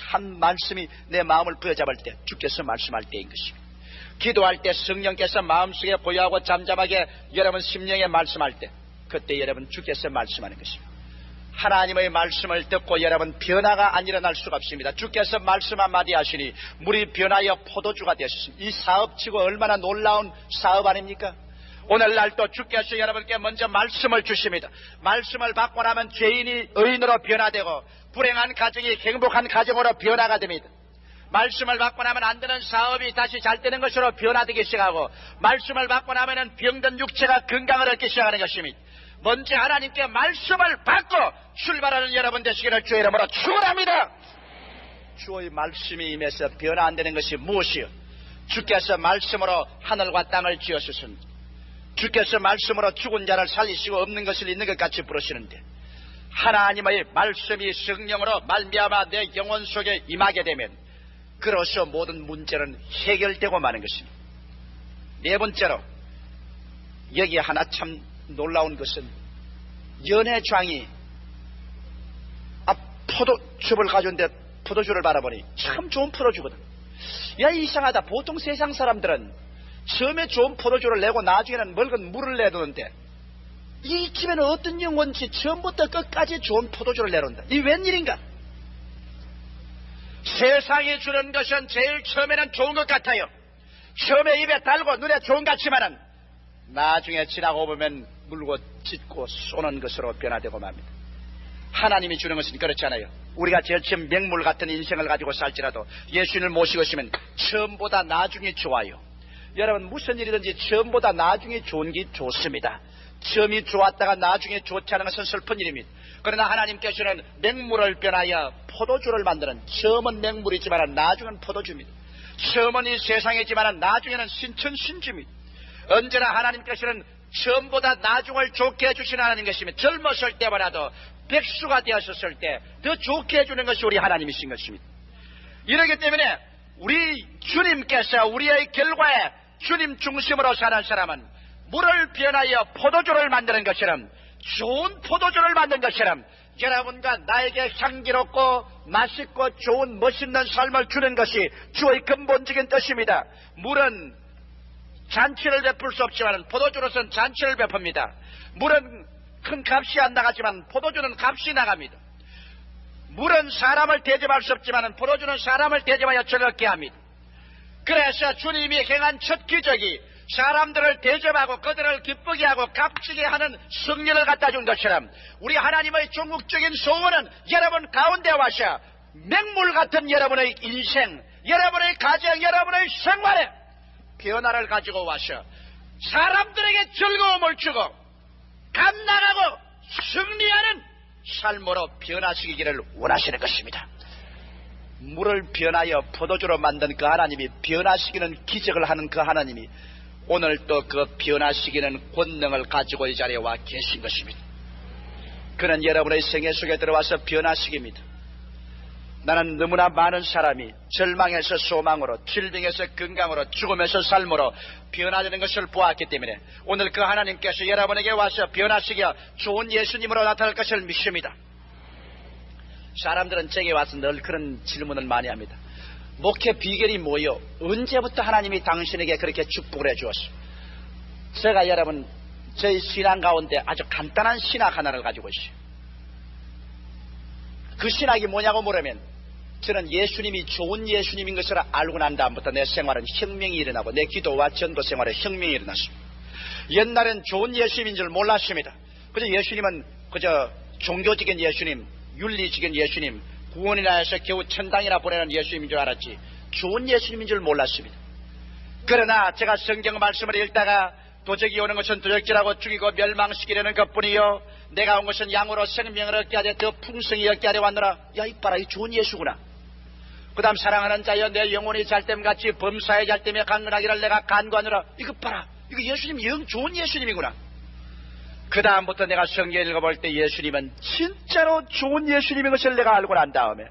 한 말씀이 내 마음을 부여잡을 때 주께서 말씀할 때인 것입니다. 기도할 때 성령께서 마음속에 고요하고 잠잠하게 여러분 심령에 말씀할 때 그때 여러분 주께서 말씀하는 것입니다. 하나님의 말씀을 듣고 여러분 변화가 안 일어날 수가 없습니다. 주께서 말씀 한마디 하시니 물이 변하여 포도주가 되었습니다. 이 사업치고 얼마나 놀라운 사업 아닙니까? 오늘날도 주께서 여러분께 먼저 말씀을 주십니다. 말씀을 받고 나면 죄인이 의인으로 변화되고 불행한 가정이 행복한 가정으로 변화가 됩니다. 말씀을 받고 나면 안 되는 사업이 다시 잘 되는 것으로 변화되기 시작하고 말씀을 받고 나면 병든 육체가 건강을 얻기 시작하는 것입니다. 먼저 하나님께 말씀을 받고 출발하는 여러분 되시기를 주의 이름으로 축원합니다. 주의 말씀이 임해서 변화 안 되는 것이 무엇이요? 주께서 말씀으로 하늘과 땅을 지으셨습니다. 주께서 말씀으로 죽은 자를 살리시고 없는 것을 있는 것 같이 부르시는데 하나님의 말씀이 성령으로 말미암아 내 영혼 속에 임하게 되면 그로서 모든 문제는 해결되고 마는 것입니다. 네 번째로 여기 하나 참 놀라운 것은 연회장이 포도즙을 가져온데 포도주를 바라보니 참 좋은 포도주거든. 야, 이상하다. 보통 세상 사람들은 처음에 좋은 포도주를 내고 나중에는 묽은 물을 내두는데 이 집에는 어떤 영혼인지 처음부터 끝까지 좋은 포도주를 내놓는다. 이 웬일인가? 세상이 주는 것은 제일 처음에는 좋은 것 같아요. 처음에 입에 달고 눈에 좋은 것 같지만은 나중에 지나고 보면 물고 찢고 쏘는 것으로 변화되고 맙니다. 하나님이 주는 것은 그렇지 않아요. 우리가 제일 처음 맹물 같은 인생을 가지고 살지라도 예수님을 모시고 있으면 처음보다 나중이 좋아요. 여러분 무슨 일이든지 처음보다 나중이 좋은 게 좋습니다. 처음이 좋았다가 나중에 좋지 않은 것은 슬픈 일입니다. 그러나 하나님께서는 맹물을 변하여 포도주를 만드는 처음은 맹물이지만 나중은 포도주입니다. 처음은 이 세상이지만 나중에는 신천신주입니다. 언제나 하나님께서는 처음보다 나중을 좋게 해주시는 하나님 것입니다. 젊었을 때보다도 백수가 되었을 때 더 좋게 해주는 것이 우리 하나님이신 것입니다. 이러기 때문에 우리 주님께서 우리의 결과에 주님 중심으로 사는 사람은 물을 변하여 포도주를 만드는 것처럼 좋은 포도주를 만든 것처럼 여러분과 나에게 향기롭고 맛있고 좋은 멋있는 삶을 주는 것이 주의 근본적인 뜻입니다. 물은 잔치를 베풀 수 없지만 포도주로서는 잔치를 베풉니다. 물은 큰 값이 안 나가지만 포도주는 값이 나갑니다. 물은 사람을 대접할 수 없지만 포도주는 사람을 대접하여 즐겁게 합니다. 그래서 주님이 행한 첫 기적이 사람들을 대접하고 그들을 기쁘게 하고 값지게 하는 승리를 갖다 준 것처럼 우리 하나님의 종국적인 소원은 여러분 가운데 와서 맹물 같은 여러분의 인생, 여러분의 가정, 여러분의 생활에 변화를 가지고 와서 사람들에게 즐거움을 주고 감당하고 승리하는 삶으로 변화시키기를 원하시는 것입니다. 물을 변하여 포도주로 만든 그 하나님이 변화시키는 기적을 하는 그 하나님이 오늘 또 그 변화시키는 권능을 가지고 이 자리에 와 계신 것입니다. 그는 여러분의 생애 속에 들어와서 변화시킵니다. 나는 너무나 많은 사람이 절망에서 소망으로, 질병에서 건강으로, 죽음에서 삶으로 변화되는 것을 보았기 때문에 오늘 그 하나님께서 여러분에게 와서 변화시켜 좋은 예수님으로 나타날 것을 믿습니다. 사람들은 제게 와서 늘 그런 질문을 많이 합니다. 목회 비결이 뭐요? 언제부터 하나님이 당신에게 그렇게 축복을 해주었어? 제가 여러분 저희 신앙 가운데 아주 간단한 신학 하나를 가지고 있어요. 그 신학이 뭐냐고 물으면 저는 예수님이 좋은 예수님인 것을 알고 난 다음부터 내 생활은 혁명이 일어나고 내 기도와 전도 생활에 혁명이 일어났습니다. 옛날엔 좋은 예수님인 줄 몰랐습니다. 그저 예수님은 그저 종교적인 예수님, 윤리적인 예수님, 구원이나 해서 겨우 천당이나 보내는 예수님인 줄 알았지 좋은 예수님인 줄 몰랐습니다. 그러나 제가 성경 말씀을 읽다가 도적이 오는 것은 도적질하고 죽이고 멸망시키려는 것뿐이요 내가 온 것은 양으로 생명을 얻게 하되 더 풍성히 얻게 하려 왔노라. 야 이봐라, 이 좋은 예수구나. 그 다음 사랑하는 자여 내 영혼이 잘됨같이 범사에 잘됨에 강건하기를 내가 간구하노라. 이거 봐라, 이거 예수님 영 좋은 예수님이구나. 그 다음부터 내가 성경 읽어볼 때 예수님은 진짜로 좋은 예수님인 것을 내가 알고 난 다음에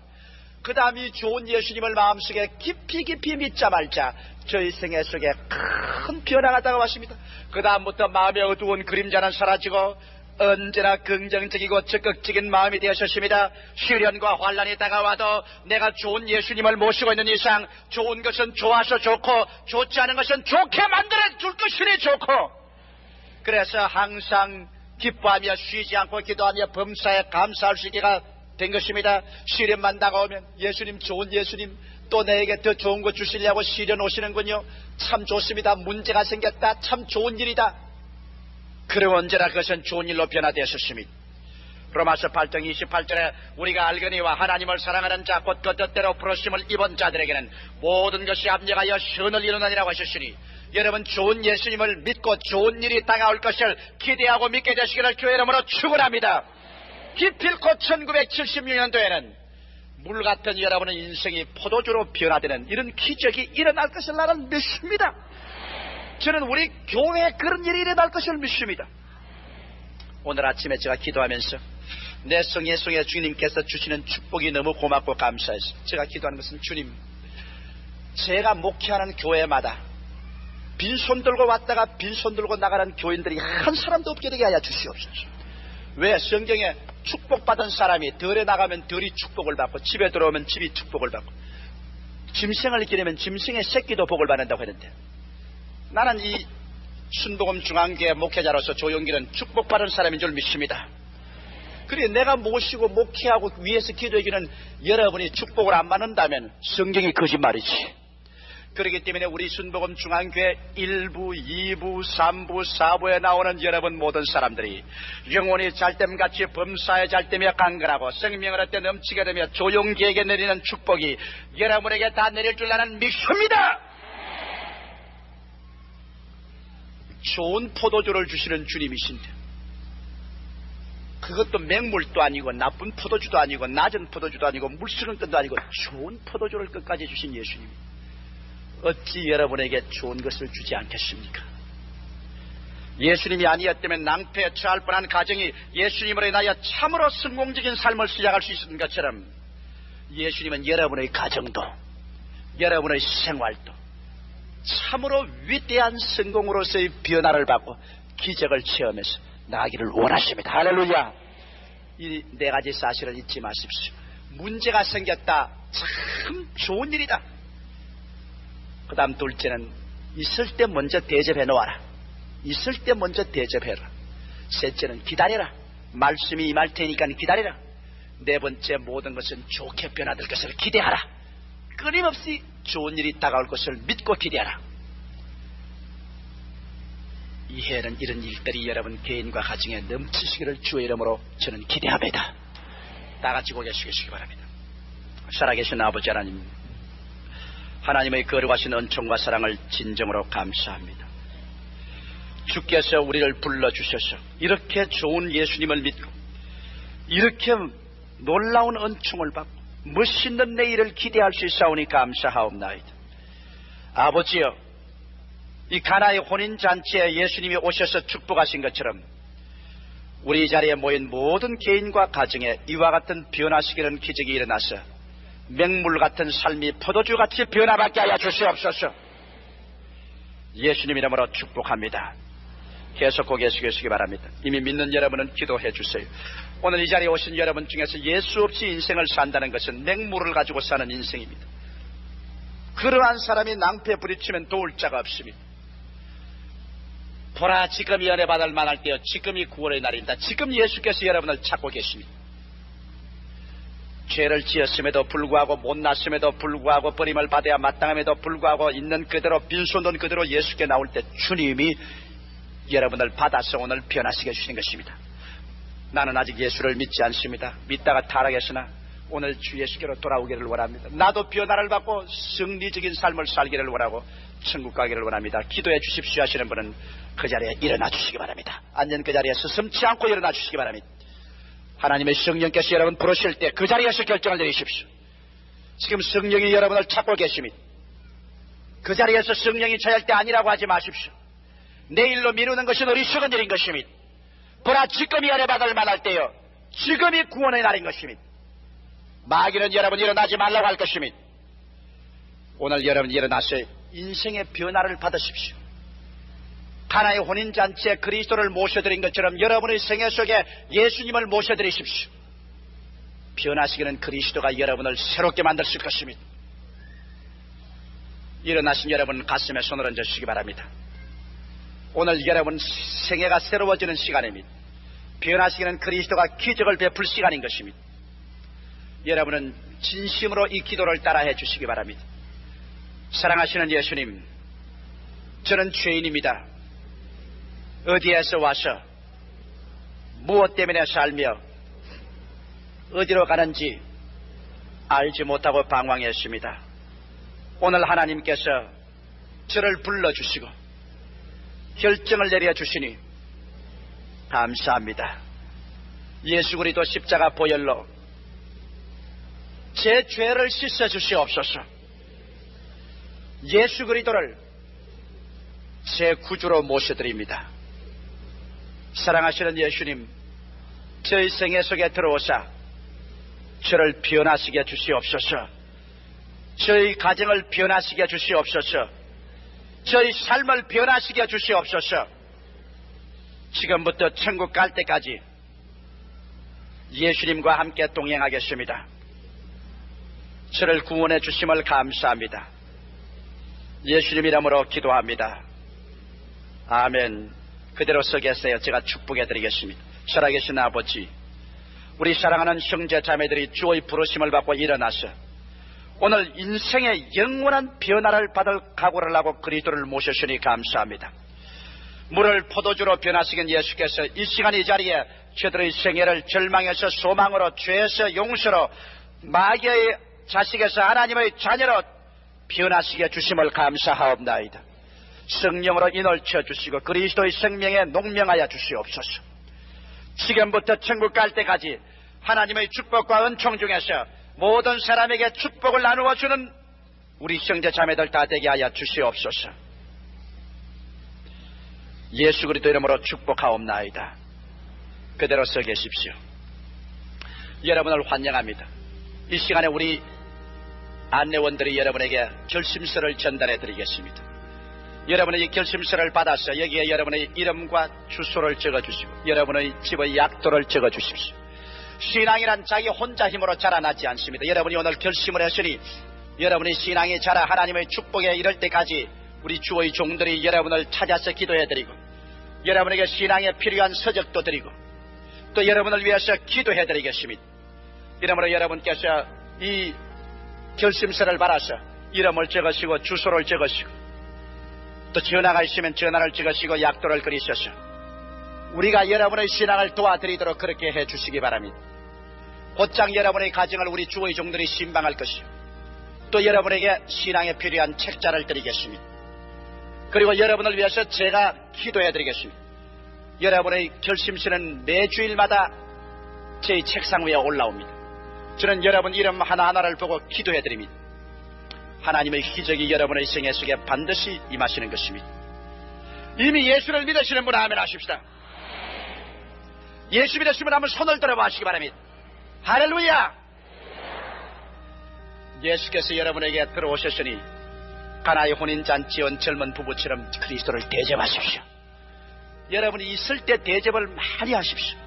그 다음 이 좋은 예수님을 마음속에 깊이 믿자 말자 저희 생애 속에 큰 변화가 다가왔습니다. 그 다음부터 마음의 어두운 그림자는 사라지고 언제나 긍정적이고 적극적인 마음이 되었습니다. 시련과 환란이 다가와도 내가 좋은 예수님을 모시고 있는 이상 좋은 것은 좋아서 좋고 좋지 않은 것은 좋게 만들어 줄 것이니 좋고 그래서 항상 기뻐하며 쉬지 않고 기도하며 범사에 감사할 수 있게가 된 것입니다. 시련만 다가오면 예수님, 좋은 예수님, 또 내게 더 좋은 거 주시려고 시련 오시는군요. 참 좋습니다. 문제가 생겼다. 참 좋은 일이다. 그럼 언제나 그것은 좋은 일로 변화되었습니다. 로마서 8장 28절에 우리가 알거니와 하나님을 사랑하는 자 곧 그 뜻대로 부르심을 입은 자들에게는 모든 것이 합력하여 선을 이루느니라고 하셨으니, 여러분 좋은 예수님을 믿고 좋은 일이 다가올 것을 기대하고 믿게 되시기를 주의 이름으로 축원합니다. 기필코 1976년도에는 물같은 여러분의 인생이 포도주로 변화되는 이런 기적이 일어날 것을 나는 믿습니다. 저는 우리 교회에 그런 일이 일어날 것을 믿습니다. 오늘 아침에 제가 기도하면서 내 성의 주님께서 주시는 축복이 너무 고맙고 감사해서 제가 기도하는 것은, 주님, 제가 목회하는 교회마다 빈손 들고 왔다가 빈손 들고 나가는 교인들이 한 사람도 없게 되게 하여 주시옵소서. 왜? 성경에 축복받은 사람이 덜에 나가면 덜이 축복을 받고 집에 들어오면 집이 축복을 받고 짐승을 기르면 짐승의 새끼도 복을 받는다고 했는데, 나는 이 순복음 중앙교회 목회자로서 조용기는 축복받은 사람인 줄 믿습니다. 그래, 내가 모시고 목회하고 위에서 기도해주는 여러분이 축복을 안 받는다면 성경이 거짓말이지. 그렇기 때문에 우리 순복음 중앙교회 1부, 2부, 3부, 4부에 나오는 여러분 모든 사람들이 영혼이 잘됨같이 범사에 잘되며 강건하고 생명을 얻되 넘치게 되며 조용기에게 내리는 축복이 여러분에게 다 내릴 줄 나는 믿습니다. 좋은 포도주를 주시는 주님이신데, 그것도 맹물도 아니고 나쁜 포도주도 아니고 낮은 포도주도 아니고 물쓰는 것도 아니고 좋은 포도주를 끝까지 주신 예수님, 어찌 여러분에게 좋은 것을 주지 않겠습니까? 예수님이 아니었다면 낭패에 처할 뻔한 가정이 예수님으로 인하여 참으로 성공적인 삶을 시작할 수 있었던 것처럼, 예수님은 여러분의 가정도 여러분의 생활도 참으로 위대한 성공으로서의 변화를 받고 기적을 체험해서 나가기를 원하십니다. 할렐루야. 이 네 가지 사실을 잊지 마십시오. 문제가 생겼다. 참 좋은 일이다. 그 다음 둘째는 있을 때 먼저 대접해 놓아라. 있을 때 먼저 대접해라. 셋째는 기다려라. 말씀이 임할 테니까 기다려라. 네 번째, 모든 것은 좋게 변화될 것을 기대하라. 끊임없이 좋은 일이 다가올 것을 믿고 기대하라. 이 해에는 이런 일들이 여러분 개인과 가정에 넘치시기를 주의 이름으로 저는 기대합니다. 다 같이 고개 숙이시기 바랍니다. 살아계신 아버지 하나님, 하나님의 거룩하신 은총과 사랑을 진정으로 감사합니다. 주께서 우리를 불러주셔서 이렇게 좋은 예수님을 믿고 이렇게 놀라운 은총을 받고 멋있는 내일을 기대할 수 있사오니 감사하옵나이다. 아버지여, 이 가나의 혼인잔치에 예수님이 오셔서 축복하신 것처럼 우리 자리에 모인 모든 개인과 가정에 이와 같은 변화시키는 기적이 일어나서 맹물 같은 삶이 포도주같이 변화받게 하여 주시옵소서. 예수님 이름으로 축복합니다. 계속 고개 숙이시기 바랍니다. 이미 믿는 여러분은 기도해 주세요. 오늘 이 자리에 오신 여러분 중에서 예수 없이 인생을 산다는 것은 맹물을 가지고 사는 인생입니다. 그러한 사람이 낭패 부딪히면 도울 자가 없습니다. 보라, 지금이 은혜 받을 만할 때요, 지금이 구원의 날입니다. 지금 예수께서 여러분을 찾고 계십니다. 죄를 지었음에도 불구하고, 못났음에도 불구하고, 버림을 받아야 마땅함에도 불구하고 있는 그대로, 빈손 그대로 예수께 나올 때 주님이 여러분을 받아서 오늘 변화시켜 주시는 것입니다. 나는 아직 예수를 믿지 않습니다. 믿다가 타락했으나 오늘 주 예수께로 돌아오기를 원합니다. 나도 변화를 받고 승리적인 삶을 살기를 원하고 천국 가기를 원합니다. 기도해 주십시오 하시는 분은 그 자리에 일어나 주시기 바랍니다. 앉은 그 자리에 서슴지 않고 일어나 주시기 바랍니다. 하나님의 성령께서 여러분 부르실 때 그 자리에서 결정을 내리십시오. 지금 성령이 여러분을 찾고 계십니다. 그 자리에서 성령이 저할 때 아니라고 하지 마십시오. 내일로 미루는 것은 어리석은 일인 것입니다. 보라, 지금이 은혜 받을 만할 때요, 지금이 구원의 날인 것입니다. 마귀는 여러분 일어나지 말라고 할 것입니다. 오늘 여러분 일어나서 인생의 변화를 받으십시오. 가나의 혼인잔치에 그리스도를 모셔드린 것처럼 여러분의 생애 속에 예수님을 모셔드리십시오. 변화시키는 그리스도가 여러분을 새롭게 만드실 것입니다. 일어나신 여러분 가슴에 손을 얹으시기 바랍니다. 오늘 여러분 생애가 새로워지는 시간입니다. 변화시키는 그리스도가 기적을 베풀 시간인 것입니다. 여러분은 진심으로 이 기도를 따라해 주시기 바랍니다. 사랑하시는 예수님, 저는 죄인입니다. 어디에서 와서 무엇 때문에 살며 어디로 가는지 알지 못하고 방황했습니다. 오늘 하나님께서 저를 불러주시고 결정을 내려주시니 감사합니다. 예수 그리스도 십자가 보혈로 제 죄를 씻어주시옵소서. 예수 그리스도를 제 구주로 모셔드립니다. 사랑하시는 예수님, 저희 생애 속에 들어오사 저를 변화시켜 주시옵소서. 저희 가정을 변화시켜 주시옵소서. 저희 삶을 변화시켜 주시옵소서. 지금부터 천국 갈 때까지 예수님과 함께 동행하겠습니다. 저를 구원해 주심을 감사합니다. 예수님 이름으로 기도합니다. 아멘. 그대로 서 계세요. 제가 축복해 드리겠습니다. 살아계신 아버지, 우리 사랑하는 형제 자매들이 주의 부르심을 받고 일어나서 오늘 인생의 영원한 변화를 받을 각오를 하고 그리스도를 모셨으니 감사합니다. 물을 포도주로 변화시킨 예수께서 이 시간 이 자리에 저들의 생애를 절망에서 소망으로, 죄에서 용서로, 마귀의 자식에서 하나님의 자녀로 변화시켜 주심을 감사하옵나이다. 성령으로 인을 쳐주시고 그리스도의 생명에 농명하여 주시옵소서. 지금부터 천국 갈 때까지 하나님의 축복과 은총 중에서 모든 사람에게 축복을 나누어 주는 우리 형제 자매들 다 되게 하여 주시옵소서. 예수 그리스도 이름으로 축복하옵나이다. 그대로 서 계십시오. 여러분을 환영합니다. 이 시간에 우리 안내원들이 여러분에게 결심서를 전달해 드리겠습니다. 여러분의 이 결심서를 받아서 여기에 여러분의 이름과 주소를 적어주시고 여러분의 집의 약도를 적어주십시오. 신앙이란 자기 혼자 힘으로 자라나지 않습니다. 여러분이 오늘 결심을 했으니 여러분의 신앙이 자라 하나님의 축복에 이를 때까지 우리 주의 종들이 여러분을 찾아서 기도해드리고 여러분에게 신앙에 필요한 서적도 드리고 또 여러분을 위해서 기도해드리겠습니다. 이러므로 여러분께서 이 결심서를 받아서 이름을 적으시고 주소를 적으시고 또 전화가 있으면 전화를 찍으시고 약도를 그리셔서 우리가 여러분의 신앙을 도와드리도록 그렇게 해주시기 바랍니다. 곧장 여러분의 가정을 우리 주의 종들이 신방할 것이요 또 여러분에게 신앙에 필요한 책자를 드리겠습니다. 그리고 여러분을 위해서 제가 기도해드리겠습니다. 여러분의 결심서는 매주일마다 제 책상 위에 올라옵니다. 저는 여러분 이름 하나하나를 보고 기도해드립니다. 하나님의 기적이 여러분의 생애 속에 반드시 임하시는 것입니다. 이미 예수를 믿으시는 분 아멘 하십시다. 예수 믿으시면 한번 손을 들어봐 하시기 바랍니다. 할렐루야. 예수께서 여러분에게 들어오셨으니 가나의 혼인잔치에 온 젊은 부부처럼 그리스도를 대접하십시오. 여러분이 있을 때 대접을 많이 하십시오.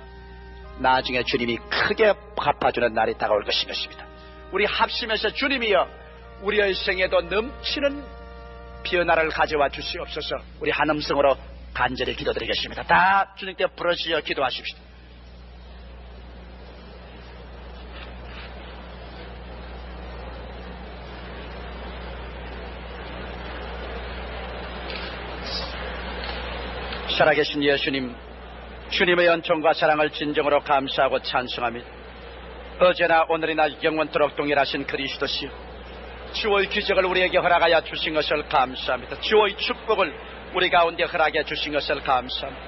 나중에 주님이 크게 갚아주는 날이 다가올 것입니다. 우리 합심해서 주님이여 우리의 생에도 넘치는 변화를 가져와 주시옵소서. 우리 한 음성으로 간절히 기도드리겠습니다. 다 주님께 부르시어 기도하십시오. 살아계신 예수님, 주님의 은총과 사랑을 진정으로 감사하고 찬송합니다. 어제나 오늘이나 영원토록 동일하신 그리스도시여, 주의 기적을 우리에게 허락하여 주신 것을 감사합니다. 주의 축복을 우리 가운데 허락해 주신 것을 감사합니다.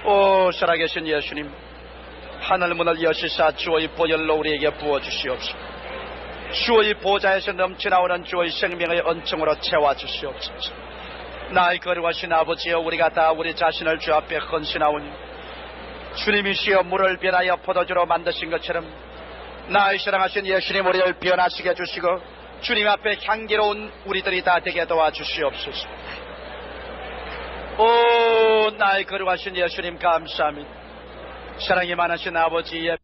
오 살아계신 예수님, 하늘문을 여시사 주의 보혈로 우리에게 부어주시옵소서. 주의 보좌에서 넘쳐나오는 주의 생명의 은총으로 채워주시옵소서. 나의 거룩하신 아버지여, 우리가 다 우리 자신을 주 앞에 헌신하오니 주님이시여 물을 변하여 포도주로 만드신 것처럼 나의 사랑하신 예수님 우리를 변화시켜 해주시고 주님 앞에 향기로운 우리들이 다 되게 도와주시옵소서. 오 나의 거룩하신 예수님 감사합니다. 사랑이 많으신 아버지의